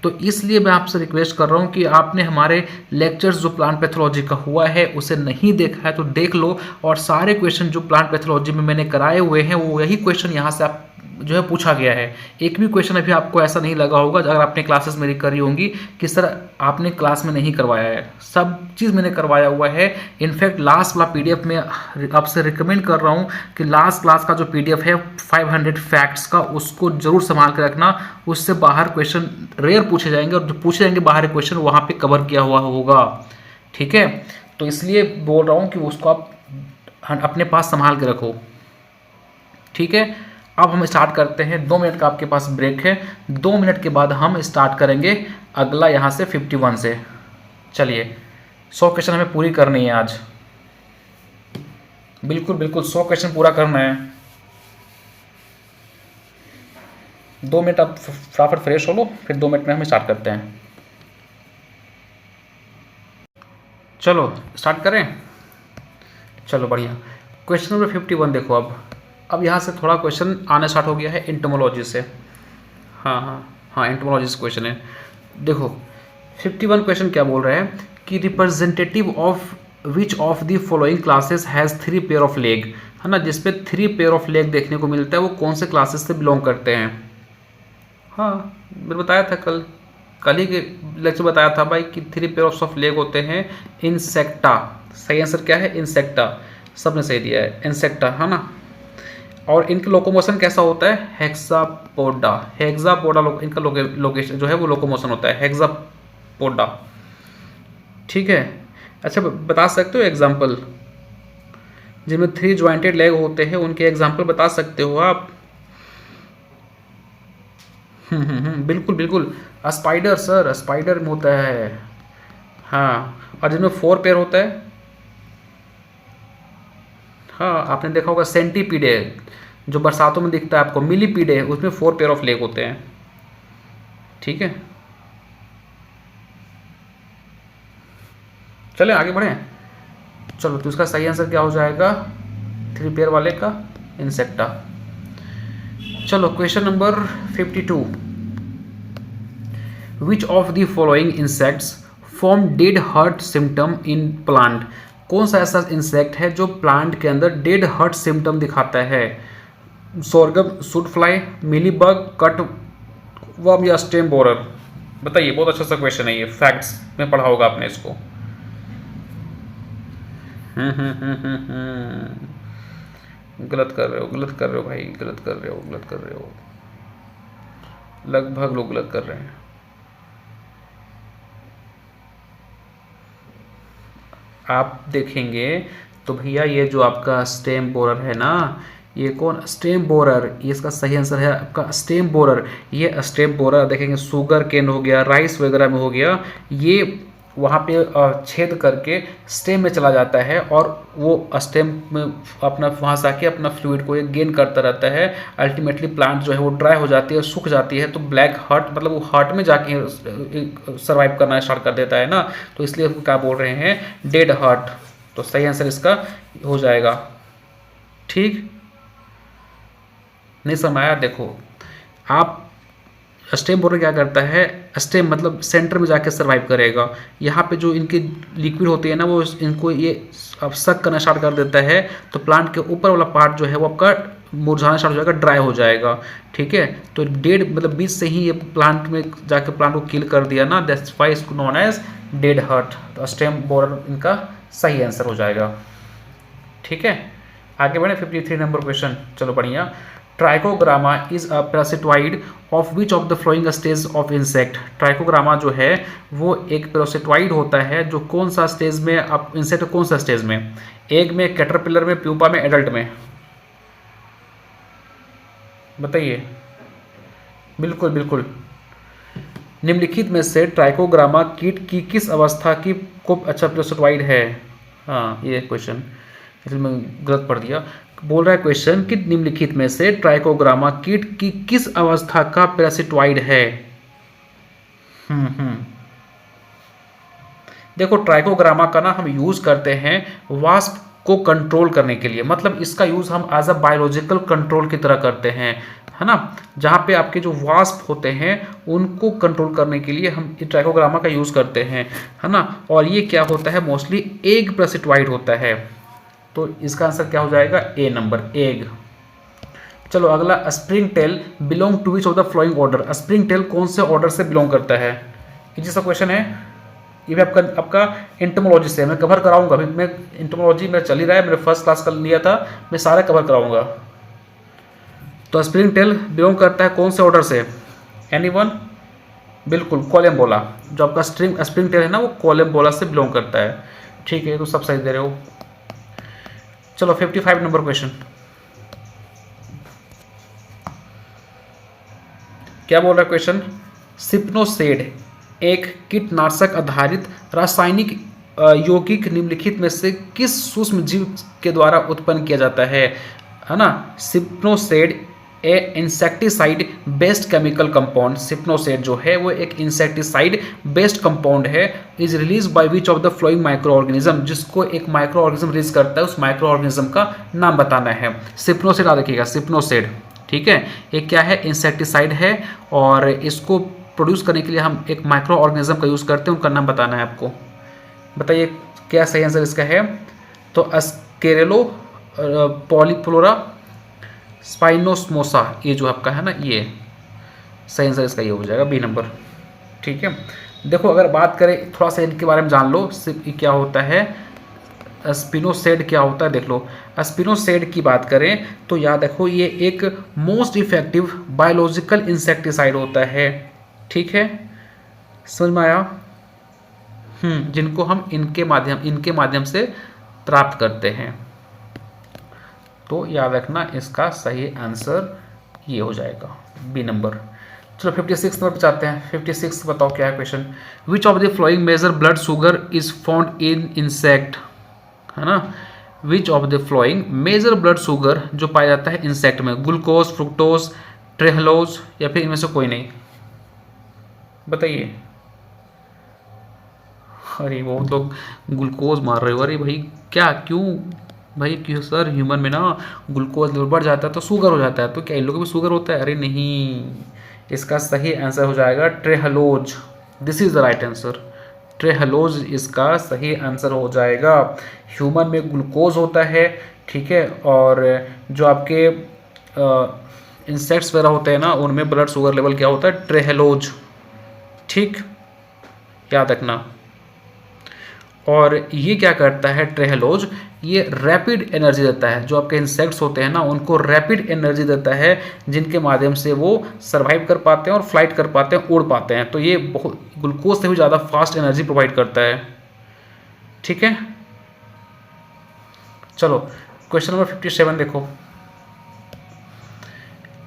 तो इसलिए मैं आपसे रिक्वेस्ट कर रहा हूँ कि आपने हमारे लेक्चर्स जो प्लांट पैथोलॉजी का हुआ है उसे नहीं देखा है तो देख लो, और सारे क्वेश्चन जो प्लांट पैथोलॉजी में मैंने कराए हुए हैं वो यही क्वेश्चन यहाँ से आप जो है पूछा गया है। एक भी क्वेश्चन अभी आपको ऐसा नहीं लगा होगा अगर आपने क्लासेस मेरी करी होंगी कि सर आपने क्लास में नहीं करवाया है, सब चीज़ मैंने करवाया हुआ है। इनफैक्ट लास्ट वाला पीडीएफ में आपसे रिकमेंड कर रहा हूँ कि लास्ट क्लास का जो पीडीएफ है 500 फैक्ट्स का, उसको जरूर संभाल के रखना। उससे बाहर क्वेश्चन रेयर पूछे जाएंगे, और जो पूछे जाएंगे बाहर क्वेश्चन वहाँ पर कवर किया हुआ होगा, ठीक है। तो इसलिए बोल रहा हूँ कि उसको आप अपने पास संभाल के रखो, ठीक है। अब हम स्टार्ट करते हैं। 2 मिनट का आपके पास ब्रेक है, 2 मिनट के बाद हम स्टार्ट करेंगे अगला यहाँ से 51 से। चलिए 100 क्वेश्चन हमें पूरी करनी है आज, बिल्कुल 100 क्वेश्चन पूरा करना है। 2 मिनट आप फटाफट फ्रेश हो लो, फिर 2 मिनट में हम स्टार्ट करते हैं। चलो स्टार्ट करें। चलो बढ़िया। क्वेश्चन नंबर 51 देखो। अब यहाँ से थोड़ा क्वेश्चन आना स्टार्ट हो गया है एंटोमोलॉजी से। हाँ एंटोमोलॉजी से क्वेश्चन है। देखो 51 क्वेश्चन क्या बोल रहे हैं कि representative of which of the following classes has 3 pair of leg, है ना। जिसपे 3 पेयर ऑफ लेग देखने को मिलता है वो कौन से क्लासेस से बिलोंग करते हैं। हाँ मैंने बताया था कल ही के लेक्चर बताया था भाई कि 3 पेयर ऑफ लेग होते हैं इंसेक्टा। सही आंसर क्या है? इंसेक्टा। सबने सही दिया है, इंसेक्टा, है ना। और इनका लोकोमोशन कैसा होता है? हेक्सापोडा। इनका लोकेशन जो है वो लोकोमोशन होता है हेक्सापोडा, ठीक है। अच्छा बता सकते हो एग्जाम्पल जिनमें 3 ज्वाइंटेड लेग होते हैं, उनके एग्जाम्पल बता सकते हो आप? बिल्कुल स्पाइडर सर, स्पाइडर में होता है। हाँ, और जिनमें 4 पेयर होता है, हाँ आपने देखा होगा सेंटीपीडे जो बरसातों में दिखता है आपको, मिलीपीडे, उसमें 4 पेयर ऑफ लेग होते हैं, ठीक है। चले आगे बढ़ें। चलो तो इसका सही आंसर क्या हो जाएगा 3 पेयर वाले का? इंसेक्टा। चलो question number 52। Which of the following insects form dead hurt symptom in plant. कौन सा ऐसा इंसेक्ट है जो प्लांट के अंदर डेड हर्ट सिम्टम दिखाता है? Sorghum, shoot fly, mealy bug, cutworm या स्टेम बोरर? बताइए, बहुत अच्छा सा क्वेश्चन है ये, फैक्ट्स में पढ़ा होगा आपने इसको। गलत कर रहे हो, गलत कर रहे हो भाई, गलत कर रहे हो, गलत कर रहे हो, लगभग लोग गलत कर रहे हैं। आप देखेंगे तो भैया ये जो आपका स्टेम बोरर है ना, ये कौन, स्टेम बोरर, ये इसका सही आंसर है आपका स्टेम बोरर। ये स्टेम बोरर देखेंगे शुगर केन हो गया, राइस वगैरह में हो गया, ये वहाँ पे छेद करके स्टेम में चला जाता है और वो स्टेम में अपना वहाँ से आके अपना फ्लूइड को ये गेन करता रहता है। अल्टीमेटली प्लांट जो है वो ड्राई हो जाती है, सूख जाती है, तो ब्लैक हार्ट मतलब वो हार्ट में जाके सर्वाइव करना स्टार्ट कर देता है ना, तो इसलिए उसको क्या बोल रहे हैं, डेड हार्ट। तो सही आंसर इसका हो जाएगा। ठीक, नहीं समझ आया? देखो आप, स्टेम बोरर क्या करता है, स्टेम मतलब सेंटर में जाके सर्वाइव करेगा, यहाँ पे जो इनकी लिक्विड होती है ना वो इनको ये अब सक करना स्टार्ट कर देता है, तो प्लांट के ऊपर वाला पार्ट जो है वो आपका मुरझाना स्टार्ट हो जाएगा, ड्राई हो जाएगा। ठीक है, तो डेड मतलब बीच से ही ये प्लांट में जाके प्लांट को किल कर दिया ना, दैट्स व्हाई इसको नोन एज डेड हार्ट। तो स्टेम बोरर इनका सही आंसर हो जाएगा। ठीक है, आगे बढ़े 53 नंबर क्वेश्चन। चलो बढ़िया। Trichogramma is a parasitoid of which of the flowing stage of insect? Trichogramma जो है वो एक पैरासिटॉइड होता है जो कौन सा स्टेज में, आप इंसेक्ट कौन सा स्टेज में, एग में, कैटरपिलर में, प्यूपा में, एडल्ट में? बताइए। बिल्कुल बिल्कुल, निम्नलिखित में से ट्राइकोग्रामा कीट की किस अवस्था की को अच्छा पैरासिटॉइड है? हाँ, ये क्वेश्चन इसलिए मैं गलत पढ़ दिया। बोल रहा है क्वेश्चन कि निम्नलिखित में से ट्राइकोग्रामा कीट की किस अवस्था का पैरासिटॉइड है? देखो ट्राइकोग्रामा का ना हम यूज करते हैं वास्प को कंट्रोल करने के लिए, मतलब इसका यूज हम एज अ बायोलॉजिकल कंट्रोल की तरह करते हैं, है ना, जहाँ पे आपके जो वास्प होते हैं उनको कंट्रोल करने के लिए हम ट्राइकोग्रामा का यूज करते हैं, है ना। और ये क्या होता है, मोस्टली एग पैरासिटॉइड होता है, तो इसका आंसर क्या हो जाएगा, ए नंबर, एग। चलो अगला, spring tail belong to which of the following order? Spring tail कौन से ऑर्डर से बिलोंग करता है? ये जैसा क्वेश्चन है, ये भी आपका एंटोमोलॉजी से मैं कवर कराऊंगा। अभी मैं एंटोमोलॉजी में चल ही रहा है, मैंने फर्स्ट क्लास कर लिया था, मैं सारा कवर कराऊंगा। तो स्प्रिंग टेल बिलोंग करता है कौन से ऑर्डर से? एनीवन? बिल्कुल, कोलम्बोला। जो आपका स्प्रिंग टेल है ना वो कोलम्बोला से बिलोंग करता है। ठीक है, तो सब सही दे रहे हो। चलो 55 नंबर क्वेश्चन, क्या बोल रहा है क्वेश्चन? सिप्नोसेड एक कीटनाशक आधारित रासायनिक यौगिक निम्नलिखित में से किस सूक्ष्म जीव के द्वारा उत्पन्न किया जाता है ना। सिप्नोसेड ए इंसेक्टिसाइड बेस्ड केमिकल कंपाउंड, सिप्नोसेड जो है वो एक इंसेक्टिसाइड बेस्ड कंपाउंड है, is release by which of the flowing micro organism? जिसको एक माइक्रो ऑर्गेनिज्म रिलीज करता है, उस माइक्रो ऑर्गेनिज्म का नाम बताना है। सिप्नोसेड याद रखिएगा, सिप्नोसेड। ठीक है, ये क्या है, इंसेक्टिसाइड है, और इसको प्रोड्यूस करने के लिए हम एक माइक्रो ऑर्गेनिज्म का यूज़ करते हैं, उनका नाम बताना है आपको। बताइए क्या सही आंसर इसका है? तो अस्केरेलो पॉलीफ्लोरा स्पाइनोस्मोसा, ये जो आपका है ना, ये सही आंसर इसका ये हो जाएगा, बी नंबर। ठीक है, देखो अगर बात करें थोड़ा सा इनके बारे में जान लो, क्या होता है स्पिनोसेड, क्या होता है देख लो। स्पिनोसेड की बात करें तो याद रखो ये एक मोस्ट इफेक्टिव बायोलॉजिकल इंसेक्टिसाइड होता है। ठीक है, समझ में आया? जिनको हम इनके माध्यम से प्राप्त करते हैं, तो याद रखना इसका सही आंसर ये हो जाएगा, बी नंबर। चलो 56 नंबर पे जाते हैं। 56 बताओ क्या है question? Which of the following major blood sugar is found in insect, है ना। Which of the following major blood sugar जो पाया जाता है इंसेक्ट में, ग्लूकोज, फ्रुक्टोज, ट्रेहलोज, या फिर इनमें से कोई नहीं? बताइए। अरे वो लोग ग्लूकोज मार रहे हो, अरे भाई क्या, क्यों भाई, क्यों सर, ह्यूमन में ना ग्लूकोज लेवल बढ़ जाता है तो शुगर हो जाता है, तो क्या इन लोगों में शुगर होता है? अरे नहीं, इसका सही आंसर हो जाएगा trehalose, this is the right answer. Trehalose इसका सही आंसर हो जाएगा। ह्यूमन में ग्लूकोज होता है, ठीक है, और जो आपके इंसेक्ट्स वगैरह होते हैं ना, उनमें ब्लड शुगर लेवल क्या होता है, ट्रेहलोज, ठीक, याद रखना। और ये क्या करता है ट्रेहलोज, ये रैपिड एनर्जी देता है। जो आपके इंसेक्ट्स होते हैं ना, उनको रैपिड एनर्जी देता है, जिनके माध्यम से वो सर्वाइव कर पाते हैं और फ्लाइट कर पाते हैं, उड़ पाते हैं। तो ये बहुत ग्लूकोज से भी ज़्यादा फास्ट एनर्जी प्रोवाइड करता है, ठीक है। चलो क्वेश्चन नंबर 57 देखो।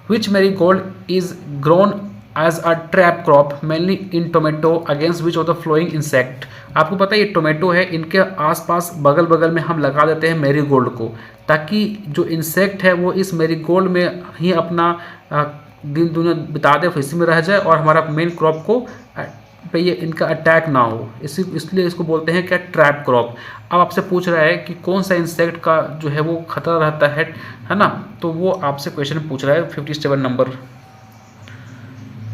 Which marigold is grown as a trap crop mainly in tomato against which of the following insect? आपको पता है ये टोमेटो है, इनके आसपास बगल बगल में हम लगा देते हैं मैरीगोल्ड को, ताकि जो इंसेक्ट है वो इस मैरीगोल्ड में ही अपना दिन दुनिया बिता दे, इसी में रह जाए और हमारा मेन क्रॉप को पे ये इनका अटैक ना हो। इसलिए इसको बोलते हैं क्या, ट्रैप क्रॉप। अब आपसे पूछ रहा है कि कौन सा इंसेक्ट का जो है वो खतरा रहता है ना, तो वो आपसे क्वेश्चन पूछ रहा है 57 नंबर।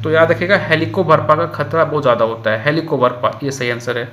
तो याद रखिएगा हेलिकोवर्पा का खतरा बहुत ज़्यादा होता है, हेलिकोवर्पा ये सही आंसर है,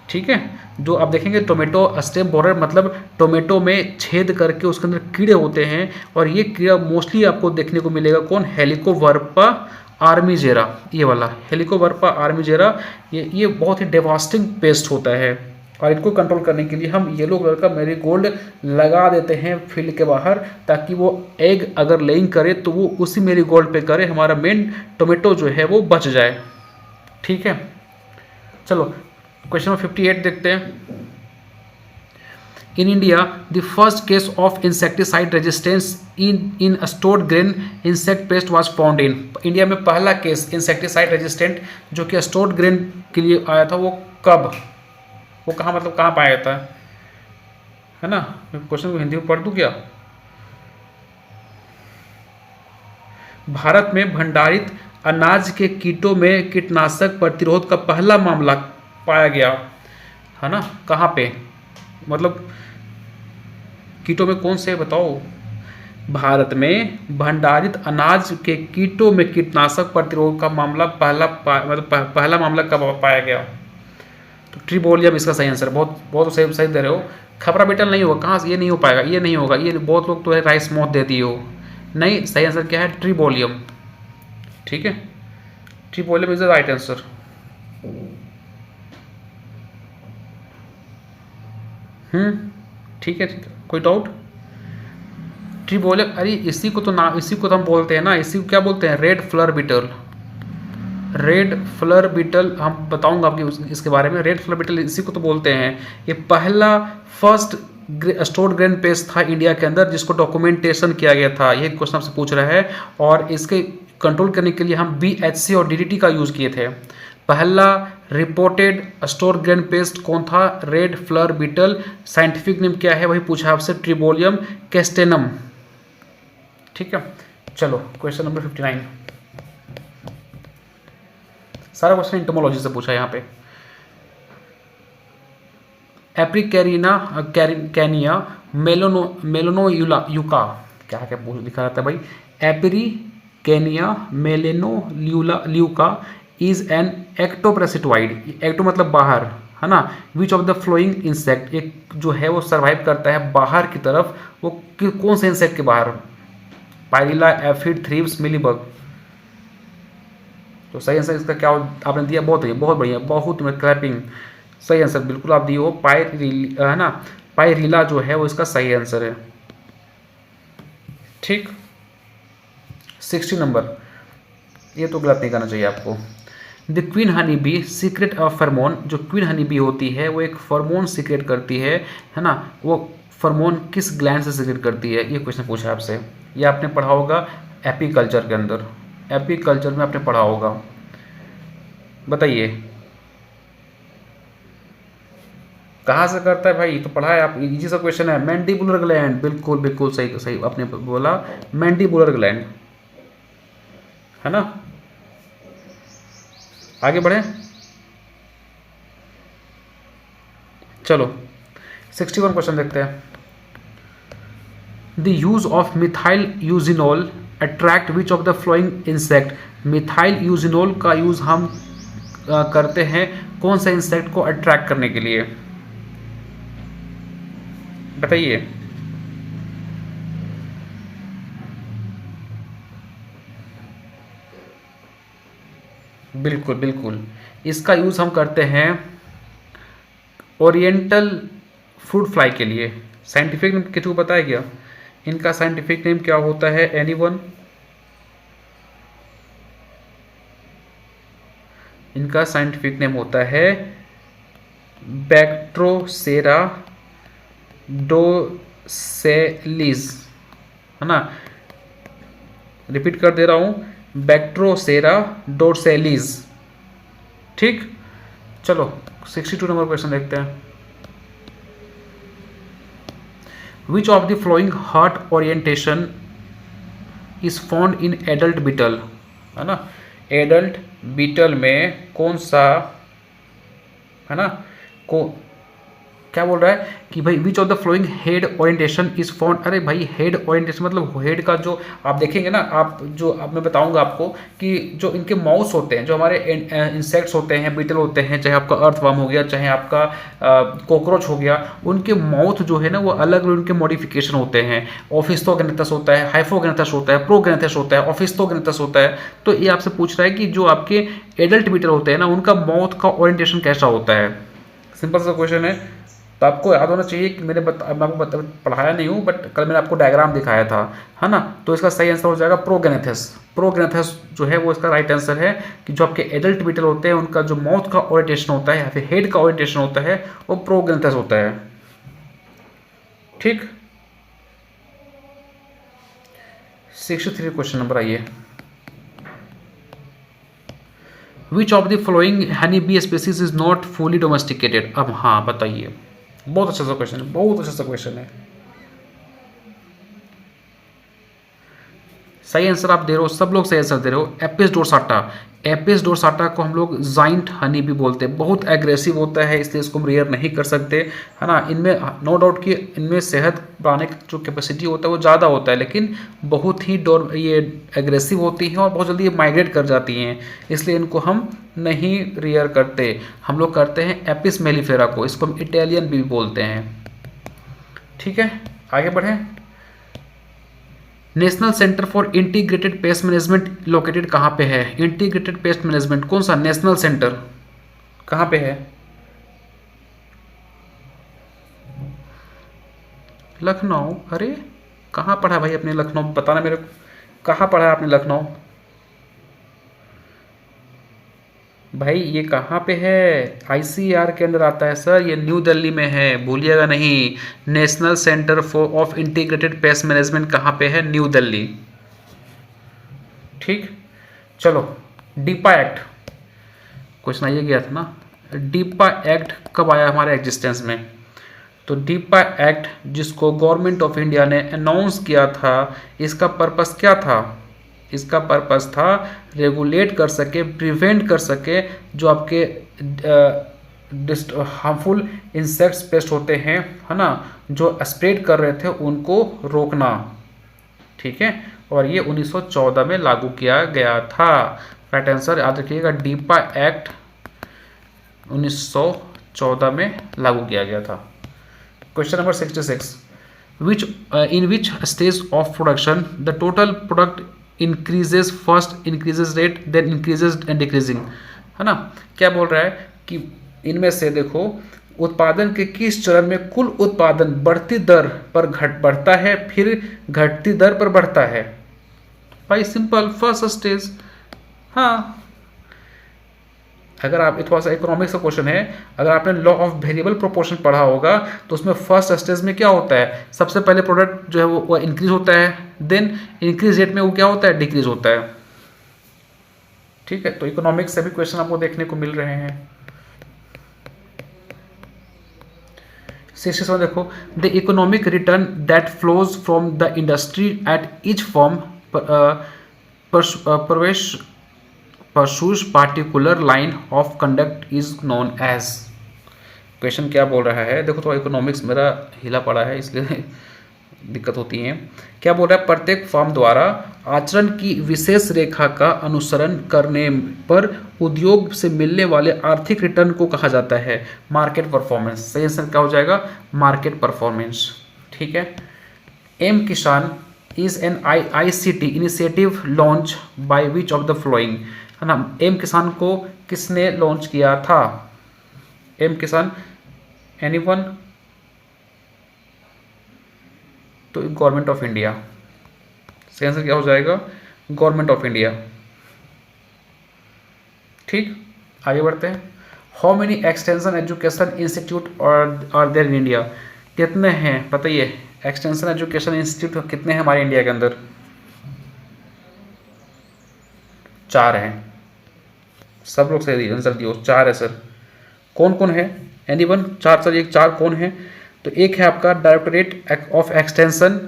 ठीक है। जो आप देखेंगे टोमेटो स्टेम बोरर मतलब टोमेटो में छेद करके उसके अंदर कीड़े होते हैं, और ये कीड़ा मोस्टली आपको देखने को मिलेगा कौन, हेलिकोवर्पा आर्मीजेरा, ये वाला हेलिकोवर्पा आर्मीजेरा। ये बहुत ही डेवास्टिंग पेस्ट होता है, और इनको कंट्रोल करने के लिए हम येलो कलर का मैरीगोल्ड लगा देते हैं फील्ड के बाहर, ताकि वो एग अगर लेइंग करे तो वो उसी मैरीगोल्ड पे करे, हमारा मेन टोमेटो जो है वो बच जाए, ठीक है। चलो क्वेश्चन नंबर 58 देखते हैं। In India, the first case of insecticide resistance in a stored grain insect pest was found in. India में पहला केस इंसेक्टिसाइड रेजिस्टेंट जो कि स्टोर्ड ग्रेन के लिए आया था, वो कब, वो कहाँ, मतलब कहाँ पाया जाता है ना। क्वेश्चन को हिंदी में पढ़ दूँ क्या। भारत में भंडारित अनाज के कीटों में कीटनाशक प्रतिरोध का पहला मामला पाया गया है ना, कहाँ पे, मतलब कीटों में कौन से बताओ। भारत में भंडारित अनाज के कीटों में कीटनाशक प्रतिरोध का मामला पहला मामला कब पाया गया, तो ट्रिबोलियम इसका सही आंसर। बहुत सही दे रहे हो। खपरा बीटल नहीं होगा, कहाँ से, ये नहीं हो पाएगा, ये नहीं होगा, ये बहुत लोग तो है राइस मॉथ देती हो, नहीं, सही आंसर क्या है, ट्रिबोलियम, ठीक है। ट्रिबोलियम इज द राइट आंसर। ठीक है, कोई डाउट। ट्रिबोलियम, अरे इसी को तो हम बोलते हैं ना, इसी को क्या बोलते हैं, red flour beetle. Red flour beetle हम बताऊंगा आपकी इसके बारे में। रेड फ्लर बीटल इसी को तो बोलते हैं। ये पहला फर्स्ट स्टोर्ड ग्रेन पेस्ट था इंडिया के अंदर, जिसको डॉक्यूमेंटेशन किया गया था। ये क्वेश्चन आपसे पूछ रहा है, और इसके कंट्रोल करने के लिए हम BHC और DDT का यूज़ किए थे। पहला रिपोर्टेड स्टोर ग्रेन पेस्ट कौन था, red flour beetle. Scientific name क्या है वही पूछा आपसे, ट्रिबोलियम कैस्टेनम, ठीक है। चलो क्वेश्चन नंबर 59, सारा क्वेश्चन इंटोमोलॉजी से पूछा है यहाँ पे। एप्रिकैरिना कैनिया मेलोनोयुका, क्या लिखा रहता है भाई, एप्रिकैनिया मेलोनोयुका इज एन एक्टोप्रेसिटोइड। एक्टो मतलब बाहर है ना। Which of the flowing insect, एक जो है वो सर्वाइव करता है बाहर की तरफ, वो कौन से इंसेक्ट के बाहर, पायरिला, एफिड, थ्रिप्स, मिलीबग। तो सही आंसर इसका क्या आपने दिया, बहुत बढ़िया, बहुत क्लैपिंग, सही आंसर बिल्कुल आप दिए हो। है ना, पायरिला जो है वो इसका सही आंसर है, ठीक। 60 नंबर, ये तो गलत नहीं करना चाहिए आपको। The queen honey bee secret of pheromone, जो क्वीन हनी बी होती है वो एक फेरोमोन सीक्रेट करती है ना। वो फेरोमोन किस ग्लैंड से सीक्रेट करती है, ये क्वेश्चन पूछा आपसे। ये आपने पढ़ा होगा एपीकल्चर के अंदर, एपीकल्चर में आपने पढ़ा होगा, बताइए कहाँ से करता है भाई, तो पढ़ा है आप, इजी सा क्वेश्चन है। मैंडिबुलर ग्लैंड, बिल्कुल सही आपने बोला, मैंडिबुलर ग्लैंड है ना। आगे बढ़े, चलो 61 क्वेश्चन देखते हैं। The use of methyl eugenol attract which of the flowing insect. Methyl eugenol का यूज हम करते हैं कौन सा इंसेक्ट को अट्रैक्ट करने के लिए, बताइए। बिल्कुल बिल्कुल, इसका यूज़ हम करते हैं ओरिएंटल फ्रूट फ्लाई के लिए। साइंटिफिक नेम किसी को पता है क्या? इनका साइंटिफिक नेम क्या होता है? एनीवन? इनका साइंटिफिक नेम होता है बैक्ट्रोसेरा डोसेलिस, है ना। रिपीट कर दे रहा हूं, बैक्ट्रोसेरा डोसेलिस। ठीक, चलो 62 नंबर क्वेश्चन देखते हैं। Which of the following heart orientation is found in adult beetle, है ना। एडल्ट बीटल में कौन सा, है ना, को क्या बोल रहा है कि भाई विच of the flowing head orientation is found. अरे भाई हेड ओरिएंटेशन मतलब हेड का जो आप देखेंगे ना, आप जो अब मैं बताऊंगा आपको कि जो इनके माउस होते हैं, जो हमारे इंसेक्ट्स होते हैं, बीटल होते हैं, चाहे आपका अर्थवर्म हो गया, चाहे आपका कॉकरोच हो गया, उनके माउथ जो है ना वो अलग अलग उनके मॉडिफिकेशन होते हैं। ऑफिस्थोगेनेथस होता है, हाइफोगेनेथस होता है, प्रोगेनेथस होता है, ऑफिस्थोगेनेथस होता है। तो ये आपसे पूछ रहा है कि जो आपके एडल्ट बीटल होते हैं ना उनका माउथ का ओरिएंटेशन कैसा होता है। सिंपल सा क्वेश्चन है। तो आपको याद होना चाहिए कि मैं आपको पढ़ाया नहीं हूँ, बट कल मैंने आपको डायग्राम दिखाया था, है ना। तो इसका सही आंसर हो जाएगा प्रोगेनेथस। प्रोगेनेथस जो है वो इसका राइट आंसर है कि जो आपके एडल्ट बीटल होते हैं उनका जो माउथ का ओरिएंटेशन होता है या फिर हेड का ओरिएंटेशन होता है वो प्रोगेनेथस होता है। ठीक, 63 क्वेश्चन नंबर आइए। विच of the flowing honey bee species is not fully domesticated. अब हाँ बताइए, बहुत अच्छा सा क्वेश्चन है, बहुत अच्छा सा क्वेश्चन है। सही आंसर आप दे रहे हो, सब लोग सही आंसर दे रहे हो। Apis dorsata. एपिस डोरसाटा को हम लोग जाइंट हनी भी बोलते हैं। बहुत एग्रेसिव होता है इसलिए इसको हम रेयर नहीं कर सकते, है ना। इनमें नो डाउट कि इनमें सेहत बढ़ाने की जो कैपेसिटी होता है वो ज़्यादा होता है, लेकिन बहुत ही ये एग्रेसिव होती हैं और बहुत जल्दी ये माइग्रेट कर जाती हैं, इसलिए इनको हम नहीं रेयर करते। हम लोग करते हैं एपिस मेलिफेरा को, इसको हम इटालियन भी बोलते हैं। ठीक है, आगे बढ़ें। National centre for integrated pest management located कहाँ पे है? इंटीग्रेटेड पेस्ट मैनेजमेंट कौन सा नेशनल सेंटर कहाँ पे है? लखनऊ। अरे कहाँ पढ़ा भाई अपने लखनऊ, बताना मेरे को, कहाँ पढ़ा है आपने लखनऊ? भाई ये कहाँ पे है? आईसीआर के अंदर आता है सर, ये न्यू दिल्ली में है, भूलिएगा नहीं। National centre for of integrated pest management कहाँ पे है? न्यू दिल्ली। ठीक, चलो डीपा एक्ट क्वेश्चन आइए गया था ना। डीपा एक्ट कब आया हमारे एग्जिस्टेंस में? तो डीपा एक्ट जिसको गवर्नमेंट ऑफ इंडिया ने अनाउंस किया था, इसका पर्पस क्या था? इसका पर्पस था रेगुलेट कर सके, प्रिवेंट कर सके जो आपके हार्मफुल इंसेक्ट्स पेस्ट होते हैं, है ना, जो स्प्रेड कर रहे थे उनको रोकना। ठीक है, और ये 1914 में लागू किया गया था। राइट आंसर याद रखिएगा, डीपा एक्ट 1914 में लागू किया गया था। Question number 66, which in which stage of production the total product increases, first increases rate then increases and decreasing, है ना। क्या बोल रहा है कि इनमें से देखो उत्पादन के किस चरण में कुल उत्पादन बढ़ती दर पर बढ़ता है फिर घटती दर पर बढ़ता है? भाई सिंपल, फर्स्ट स्टेज। हाँ, अगर आप थोड़ा सा इकोनॉमिक्स का क्वेश्चन है, अगर आपने लॉ ऑफ वेरिएबल प्रोपोर्शन पढ़ा होगा तो उसमें फर्स्ट स्टेज में क्या होता है? सबसे पहले प्रोडक्ट जो है वो इंक्रीज होता है, देन इंक्रीज रेट में वो क्या होता है? डिक्रीज होता है। ठीक है, तो इकोनॉमिक्स से भी क्वेश्चन आपको देखने को मिल रहे हैं। 67 देखो, the economic return that flows from the industry at each form प्रवेश pursues particular line of conduct is known as. Question क्या बोल रहा है? देखो तो इकोनॉमिक्स मेरा हिला पड़ा है इसलिए दिक्कत होती है। क्या बोल रहा है? प्रत्येक फर्म द्वारा आचरण की विशेष रेखा का अनुसरण करने पर उद्योग से मिलने वाले आर्थिक रिटर्न को कहा जाता है मार्केट परफॉर्मेंस। सही आंसर क्या हो जाएगा? Market performance. ठीक है। एम किसान is an ICT initiative launch by which of the flowing, है ना। एम किसान को किसने लॉन्च किया था? M Kisan, anyone? तो गवर्नमेंट ऑफ इंडिया। सही आंसर क्या हो जाएगा? Government of India. ठीक, आगे बढ़ते हैं। How many extension education institute are there in India? कितने हैं बताइए? एक्सटेंशन एजुकेशन इंस्टीट्यूट कितने हैं हमारे इंडिया के अंदर? 4 हैं। सब लोग सही आंसर दियो, 4 है सर। कौन कौन है? एनीवन? 4 सर, ये 4 कौन है? तो एक है आपका डायरेक्टरेट ऑफ एक्सटेंशन,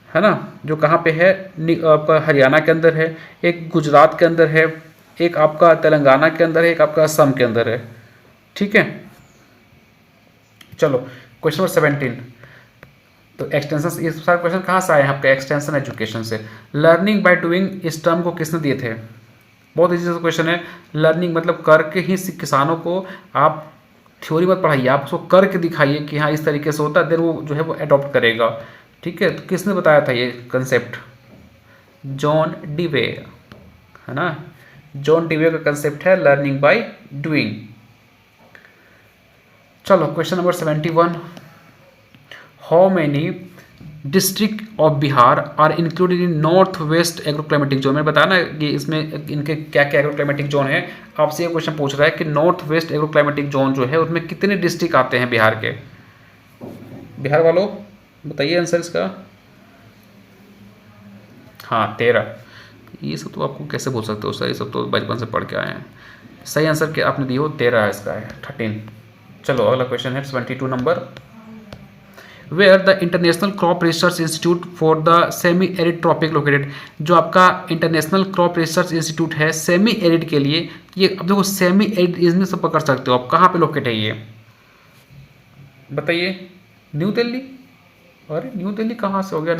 है ना, जो कहाँ पे है? आपका हरियाणा के अंदर है, एक गुजरात के अंदर है, एक आपका तेलंगाना के अंदर है, एक आपका असम के अंदर है। ठीक है, चलो क्वेश्चन नंबर 17। तो एक्सटेंशन, ये सारे क्वेश्चन कहाँ से आए हैं आपके? एक्सटेंशन एजुकेशन से। लर्निंग बाय डूइंग, इस टर्म को किसने दिए थे? बहुत इजी सा क्वेश्चन है। लर्निंग मतलब करके ही किसानों को आप थ्योरी मत पढ़ाइए, आप उसको करके दिखाइए कि हाँ इस तरीके से होता है, देन वो जो है वो अडॉप्ट करेगा। ठीक है, तो किसने बताया था ये कंसेप्ट? जॉन डीवे, है ना। जॉन डीवे का कंसेप्ट है लर्निंग बाय डूइंग। चलो question number 71। How many district of Bihar are included in north west agroclimatic zone? मैंने बताया ना कि इसमें इनके क्या क्या एग्रोक्लाइमेटिक जोन है। आपसे ये क्वेश्चन पूछ रहा है कि नॉर्थ वेस्ट एग्रोक्लाइमेटिक जोन जो है उसमें कितने डिस्ट्रिक्ट आते हैं बिहार के? बिहार वालों बताइए आंसर इसका। हाँ 13। ये सब तो आपको कैसे बोल सकते हो सर, ये सब तो बचपन से पढ़ के आए हैं। सही आंसर क्या आपने दिया हो? 13 है, इसका है 13। चलो अगला क्वेश्चन है 72 number. Where the international crop research institute for the semi arid tropic located? जो आपका इंटरनेशनल क्रॉप रिसर्च इंस्टीट्यूट है सेमी एरिड के लिए, ये अब देखो सेमी एरिड इसमें से पकड़ सकते हो आप, कहाँ पे लोकेट है ये बताइए? न्यू दिल्ली? अरे न्यू दिल्ली कहाँ से हो गया?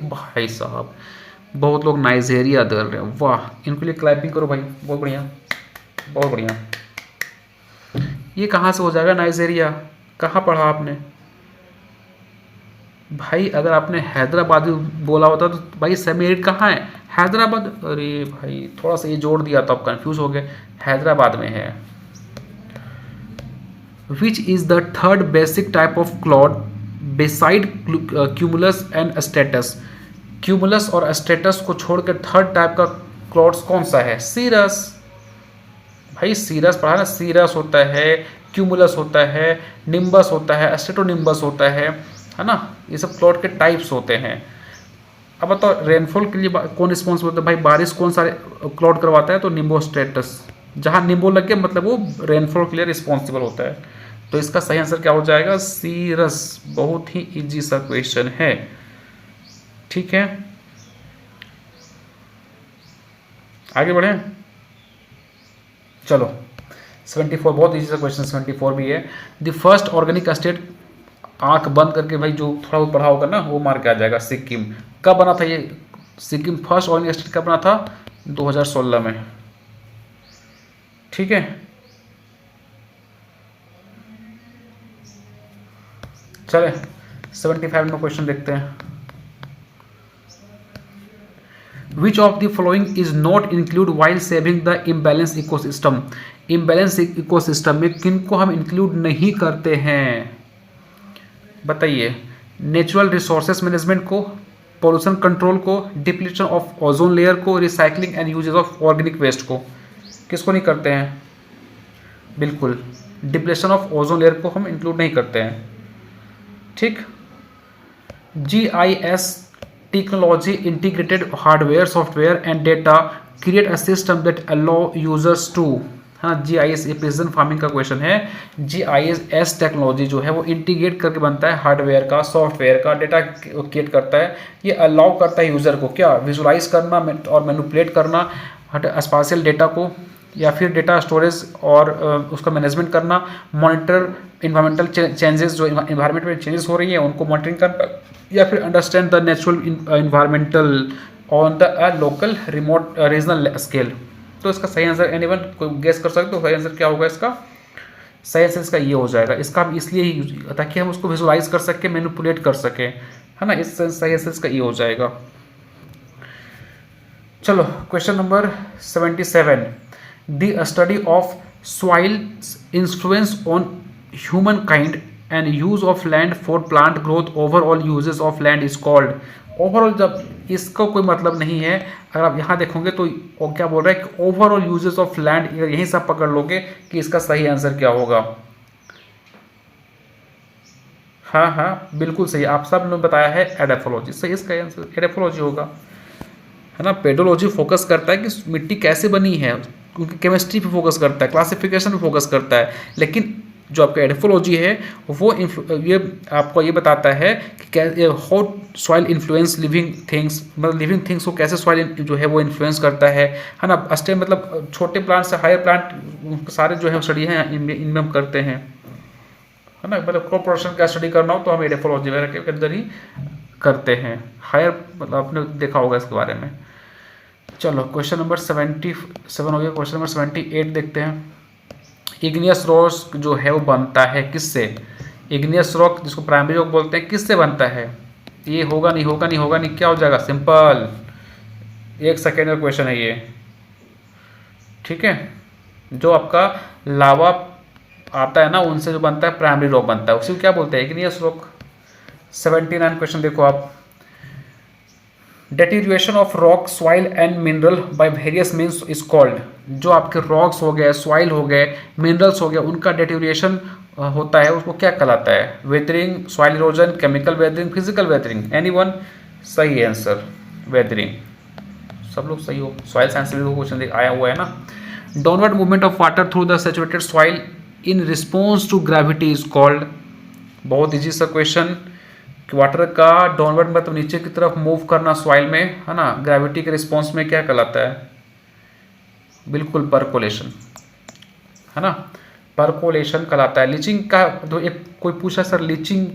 भाई साहब बहुत लोग नाइजेरिया दे रहे हैं, वाह, इनके लिए क्लैपिंग करो भाई, बहुत बढ़िया बहुत बढ़िया। ये कहाँ से हो जाएगा नाइजेरिया? कहाँ पढ़ा आपने भाई? अगर आपने हैदराबाद बोला होता तो भाई सेमी एरिड कहाँ है? हैदराबाद। अरे भाई थोड़ा सा ये जोड़ दिया तो आप कंफ्यूज हो गए, हैदराबाद में है। Which is the third basic type of clod beside cumulus and status? Cumulus और स्टेटस को छोड़कर थर्ड टाइप का क्लॉड्स कौन सा है? सीरस। भाई सीरस पढ़ा ना, सीरस होता है, क्यूमुलस होता है, निम्बस होता है, स्टेटोनिम्बस होता है ना। ये सब क्लॉड के टाइप्स होते हैं। अब बताओ रेनफॉल के लिए कौन रिस्पॉन्सिबल होता है? भाई बारिश कौन सा क्लॉड करवाता है? तो निम्बो स्टेटस। जहाँ निम्बो लग गया मतलब वो रेनफॉल के लिए रिस्पॉन्सिबल होता है। तो इसका सही आंसर क्या हो जाएगा? सीरस। बहुत ही इजी सा क्वेश्चन है। ठीक है, आगे बढ़े। चलो 74 बहुत इजी सा क्वेश्चन 74 भी है। द फर्स्ट ऑर्गेनिक स्टेट, आंख बंद करके भाई जो थोड़ा बहुत पढ़ा होगा ना वो मार के आ जाएगा। सिक्किम। कब बना था ये सिक्किम? फर्स्ट ऑर्गेनिक स्टेट कब बना था? 2016 में। ठीक है, चले 75 में क्वेश्चन देखते हैं। Which of the following is not include while saving the imbalance ecosystem? Imbalance ecosystem में किन को हम इंक्लूड नहीं करते हैं बताइए? नेचुरल रिसोर्सेज मैनेजमेंट को, पोल्यूशन कंट्रोल को, डिप्लीशन ऑफ ओजोन लेयर को, recycling and uses of organic waste को। किसको नहीं करते हैं? बिल्कुल डिप्लीशन ऑफ ओजोन लेयर को हम इंक्लूड नहीं करते हैं। ठीक। GIS technology integrated hardware software and data create a system that allow users to, हाँ GIS, ये प्रिसिजन फार्मिंग का क्वेश्चन है। GIS टेक्नोलॉजी जो है वो इंटीग्रेट करके बनता है हार्डवेयर का, सॉफ्टवेयर का, डेटा क्रिएट करता है। ये अलाउ करता है यूज़र को क्या? विजुलाइज करना और मैनिपुलेट करना स्पाशियल डेटा को, या फिर डेटा स्टोरेज और उसका मैनेजमेंट करना, मॉनिटर इन्वायरमेंटल चेंजेस, जो इन्वायरमेंट में चेंजेस हो रही है उनको मॉनिटरिंग करना, या फिर understand the natural environmental on the local remote regional scale. तो इसका सही आंसर एनीवन कोई गेस कर सकते हो सही आंसर क्या होगा इसका? सही आंसर इसका ये हो जाएगा। इसका हम इसलिए ही ताकि हम उसको विजुलाइज कर सकें, मैनिपुलेट कर सकें, है ना। इस सही आंसर इसका ये हो जाएगा। चलो question number 77, the study of soils influence on human kind and use of land for plant growth, overall uses of land is called. Overall जब इसका कोई मतलब नहीं है, अगर आप यहाँ देखोगे तो वो क्या बोल रहा है कि ओवरऑल यूजेस ऑफ लैंड, अगर यहीं से आप पकड़ लोगे कि इसका सही आंसर क्या होगा। हाँ हाँ बिल्कुल सही, आप सब ने बताया है एडेफोलॉजी, सही इसका आंसर एडेफोलॉजी होगा, है ना। पेडोलॉजी फोकस करता है कि मिट्टी कैसे बनी है, क्योंकि केमिस्ट्री पे फोकस करता है, क्लासिफिकेशन पे फोकस करता है, लेकिन जो आपका एडेफोलॉजी है वो ये आपको ये बताता है कि how soil influence living things, मतलब लिविंग थिंग्स को कैसे सॉइल जो है वो इन्फ्लुएंस करता है ना। स्टेम मतलब छोटे प्लांट से हायर प्लांट सारे जो है स्टडी हैं इनमें हम करते हैं, है ना। मतलब क्रॉप प्रोडक्शन का स्टडी करना हो तो हम एडेफोलॉजी वगैरह के अंदर ही करते हैं। हायर मतलब आपने देखा होगा इसके बारे में। चलो क्वेश्चन नंबर 77 हो गया। क्वेश्चन नंबर 78 देखते हैं। इग्नियस रॉक जो है वो बनता है किससे? इग्नियस रॉक जिसको प्राइमरी रॉक बोलते हैं किससे बनता है? ये होगा नहीं होगा नहीं होगा नहीं, क्या हो जाएगा? सिंपल, 1 सेकेंड का क्वेश्चन है ये, ठीक है। जो आपका लावा आता है ना उनसे जो बनता है प्राइमरी रॉक बनता है, उसी को क्या बोलते हैं? Igneous rock. 79 क्वेश्चन देखो आप। Deterioration of rock, soil and mineral by various means is called. जो आपके रॉक्स हो गए, सॉइल हो गए, मिनरल्स हो गए, उनका डेटीरिएशन होता है, उसको क्या कहलाता है? Weathering, soil erosion, chemical weathering, physical weathering. Anyone? सही आंसर वेदरिंग। सब लोग सही हो। सॉइल साइंस में क्वेश्चन आया हुआ है ना। Downward movement of water through the saturated soil in response to gravity is called. बहुत इजी सा क्वेश्चन। वाटर का डाउनवर्ड मतलब नीचे की तरफ मूव करना सॉइल में, है ना, ग्रेविटी के रिस्पॉन्स में क्या कहलाता है? बिल्कुल परकोलेशन, है ना, परकोलेशन कहलाता है। लीचिंग का तो एक कोई पूछा सर लीचिंग,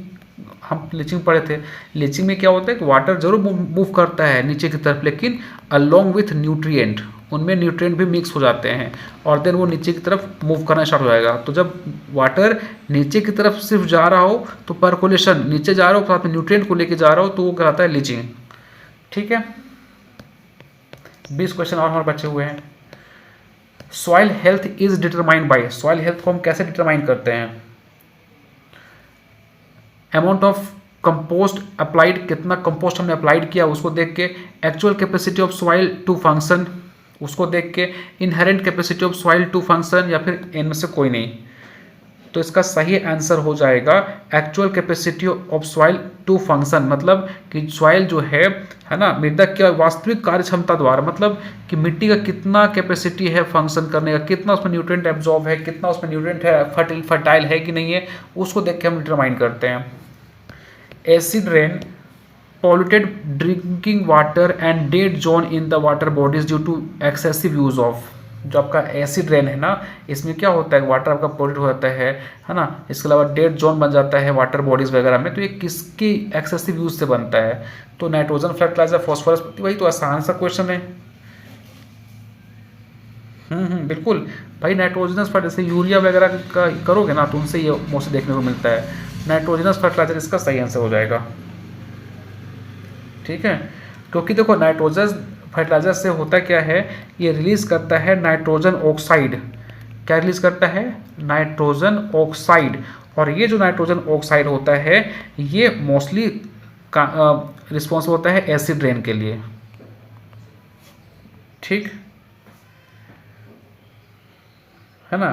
हम लीचिंग पढ़े थे, लीचिंग में क्या होता है कि वाटर जरूर मूव करता है नीचे की तरफ, लेकिन अलोंग विथ न्यूट्रिएंट, उनमें न्यूट्रिएंट भी मिक्स हो जाते हैं और देन वो नीचे की तरफ मूव करना स्टार्ट हो जाएगा। तो जब वाटर नीचे की तरफ सिर्फ जा रहा हो तो परकोलेशन, नीचे जा रहा हो साथ में न्यूट्रिएंट को लेके जा रहा हो तो वो कहलाता है लीचिंग, ठीक है। 20 क्वेश्चन और हमारे बचे हुए हैं। Soil health is determined by, soil health को हम कैसे डिटरमाइन करते हैं? अमाउंट ऑफ कंपोस्ट अप्लाइड, कितना कंपोस्ट हमने अप्लाइड किया उसको देख के। Actual capacity of soil to function, उसको देख के। Inherent capacity of soil to function, या फिर इनमें से कोई नहीं। तो इसका सही आंसर हो जाएगा actual capacity of soil to function, मतलब कि सॉइल जो है ना, मृदा की वास्तविक कार्य क्षमता द्वारा, मतलब कि मिट्टी का कितना कैपेसिटी है फंक्शन करने का, कितना उसमें न्यूट्रिएंट एब्जॉर्ब है, कितना उसमें न्यूट्रिएंट है, फर्टाइल है कि नहीं है, उसको देख के हम डिटरमाइन करते हैं। Acid rain, polluted drinking water and dead zone in the water bodies due to excessive use of। जो आपका एसिड रेन है ना, इसमें क्या होता है, वाटर आपका पोल्यूट हो जाता है ना। इसके अलावा डेड जोन बन जाता है वाटर बॉडीज वगैरह में, तो ये किसकी एक्सेसिव यूज से बनता है? तो नाइट्रोजन, फर्टिलाइजर, फॉस्फोरस, वही तो आसान सा क्वेश्चन है। बिल्कुल भाई, नाइट्रोजनस फर्टिलाइजर, यूरिया वगैरह का करोगे ना तो उनसे ये मोस्टली देखने को मिलता है। नाइट्रोजनस फर्टिलाइजर इसका सही आंसर हो जाएगा, ठीक है। क्योंकि देखो नाइट्रोजन फर्टिलाइजर से होता क्या है, ये रिलीज करता है नाइट्रोजन ऑक्साइड। क्या रिलीज करता है? Nitrogen oxide. और ये जो नाइट्रोजन ऑक्साइड होता है ये मोस्टली रिस्पॉन्सिबल होता है एसिड रेन के लिए, ठीक है ना।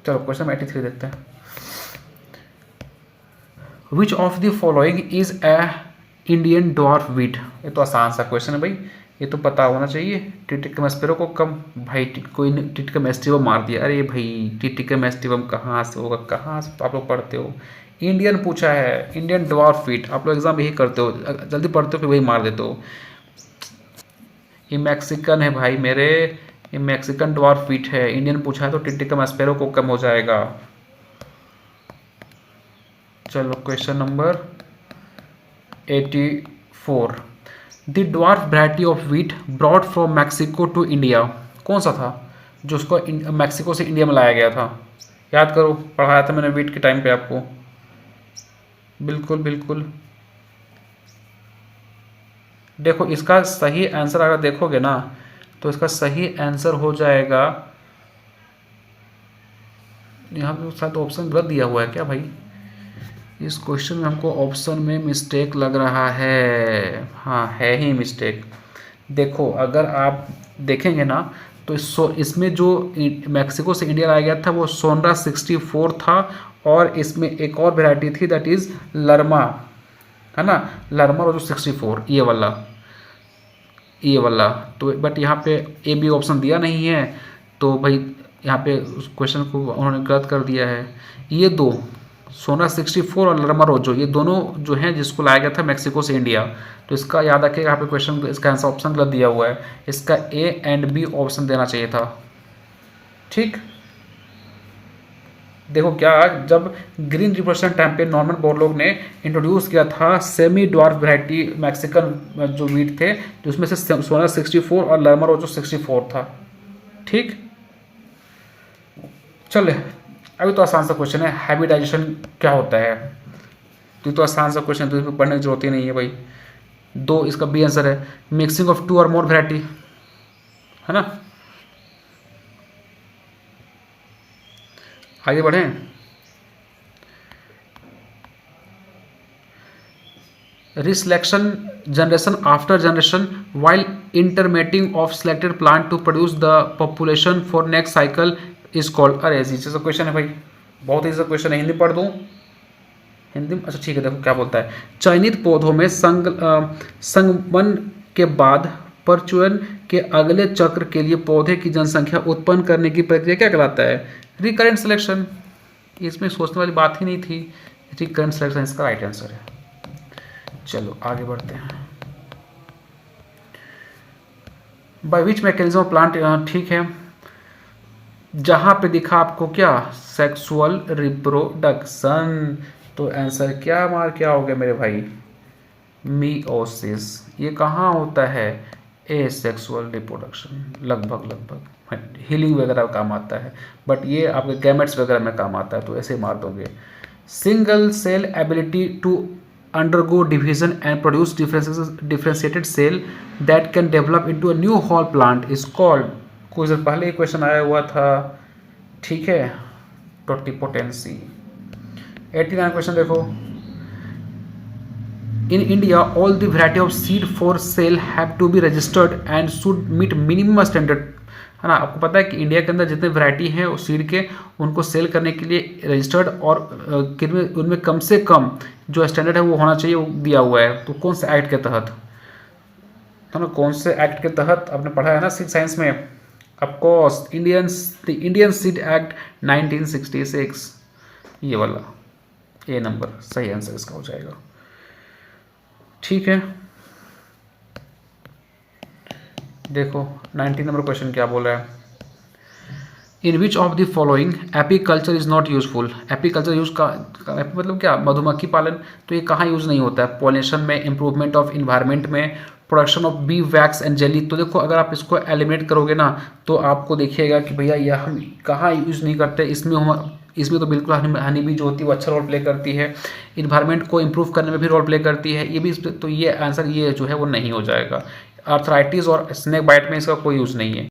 चलो क्वेश्चन 83 देखते हैं। Which of the following is a Indian dwarf wheat. ये तो आसान सा क्वेश्चन है भाई, ये तो पता होना चाहिए। टिटिकम एस्पेरो को कम भाई कोई ने टिटिकम एस्टिवम मार दिया। अरे भाई टिटिकम एस्टिवम कहाँ से होगा, कहाँ से आप लोग पढ़ते हो? इंडियन पूछा है, इंडियन डॉर्फ वीट। आप लोग एग्जाम यही करते हो, जल्दी पढ़ते हो फिर वही मार देते हो। ये मैक्सिकन है भाई मेरे, ये मैक्सिकन डॉर्फ वीट है। इंडियन पूछा है तो टिटिकम एस्पेरो को कम हो जाएगा। चलो question number 84। The dwarf variety of wheat brought from Mexico to India, कौन सा था जो उसको मैक्सिको से इंडिया में लाया गया था? याद करो, पढ़ाया था मैंने व्हीट के टाइम पे आपको। बिल्कुल बिल्कुल। देखो इसका सही आंसर अगर देखोगे ना तो इसका सही आंसर हो जाएगा, यहाँ पे शायद ऑप्शन गलत दिया हुआ है क्या भाई? इस क्वेश्चन में हमको ऑप्शन में मिस्टेक लग रहा है। हाँ है ही मिस्टेक। देखो अगर आप देखेंगे ना तो इसमें जो मैक्सिको से इंडिया लाया गया था वो सोनरा 64 था, और इसमें एक और वैरायटी थी दैट इज़ लरमा, है ना, लरमा और जो 64 ये वाला तो बट यहाँ पे ए बी ऑप्शन दिया नहीं है, तो भाई यहाँ पे उस क्वेश्चन को उन्होंने गलत कर दिया है। ये दो सोना 64 और लरमा रोजो ये दोनों जो हैं जिसको लाया गया था मैक्सिको से इंडिया, तो इसका याद रखिएगा यहाँ पे क्वेश्चन इसका आंसर ऑप्शन गलत दिया हुआ है, इसका ए एंड बी ऑप्शन देना चाहिए था। ठीक, देखो क्या जब ग्रीन रिवोल्यूशन टाइम पे नॉर्मन बोरलॉग ने इंट्रोड्यूस किया था सेमी ड्वार्फ वैरायटी मैक्सिकन जो वीट थे, तो उसमें से सोना 64 और लरमा रोजो 64 था। ठीक, चले अभी तो आसान सा क्वेश्चन है, हाइब्रिडाइजेशन क्या होता है? तो ये तो आसान सा क्वेश्चन, तो इसमें पढ़ने की जरूरत ही नहीं है भाई। दो इसका बी आंसर है, मिक्सिंग ऑफ 2 और मोर वैरायटी, है ना। आगे बढ़ें। Reselection generation after generation while intermating of selected plant to produce the population for next cycle is called। अरे ऐसी सा क्वेश्चन है भाई, बहुत ही सा क्वेश्चन है, हिंदी पढ़ दूँ? हिंदी में अच्छा ठीक है, देखो क्या बोलता है। चयनित पौधों में संगमन के बाद प्रचुरन के अगले चक्र के लिए पौधे की जनसंख्या उत्पन्न करने की प्रक्रिया क्या कहलाता है? Recurrent selection. इसमें सोचने वाली बात ही नहीं थी, रिकरेंट सिलेक्शन इसका राइट आंसर है। चलो आगे बढ़ते हैं। By which mechanism of plant, ठीक है, जहां पे दिखा आपको क्या सेक्सुअल रिप्रोडक्शन, तो आंसर क्या मार क्या हो गया मेरे भाई? मियोसिस। ये कहाँ होता है? Asexual reproduction. लगभग हीलिंग वगैरह काम आता है, बट ये आपके गैमेट्स वगैरह में काम आता है, तो ऐसे मार दोगे। Single cell ability to undergo division and produce differentiated cell that can develop into a new whole plant is called, कुछ देर पहले क्वेश्चन आया हुआ था, ठीक है, टोटिपोटेंसी। 89 क्वेश्चन देखो। In India, all the variety of seed for sale have to be registered and should meet minimum standard, है ना। आपको पता है कि इंडिया के अंदर जितने वैरायटी हैं उस सीड के, उनको सेल करने के लिए रजिस्टर्ड और उनमें कम से कम जो स्टैंडर्ड है वो होना चाहिए, वो दिया हुआ है। तो कौन से एक्ट के तहत, है ना, कौन से एक्ट के तहत आपने पढ़ा है ना साइंस में? ऑफकोर्स इंडियन सीड एक्ट 1966, ये वाला ए नंबर सही आंसर इसका हो जाएगा। ठीक है, देखो 19 नंबर क्वेश्चन क्या बोल रहा है। In which of the following apiculture is not useful. Apiculture use का मतलब क्या? मधुमक्खी पालन। तो ये कहाँ यूज नहीं होता है? पॉलिनेशन में, इंप्रूवमेंट ऑफ इन्वायरमेंट में, production of B wax and jelly. तो देखो अगर आप इसको एलिमिनेट करोगे ना तो आपको देखिएगा कि भैया यह हम कहाँ यूज नहीं करते। इसमें तो बिल्कुल हनी भी जो होती है वो अच्छा रोल प्ले करती है, इन्वायरमेंट को इम्प्रूव करने में भी रोल प्ले करती है, ये भी। तो ये आंसर ये जो है वो नहीं हो जाएगा। आर्थराइटिस और स्नेक बाइट में इसका कोई यूज़ नहीं है।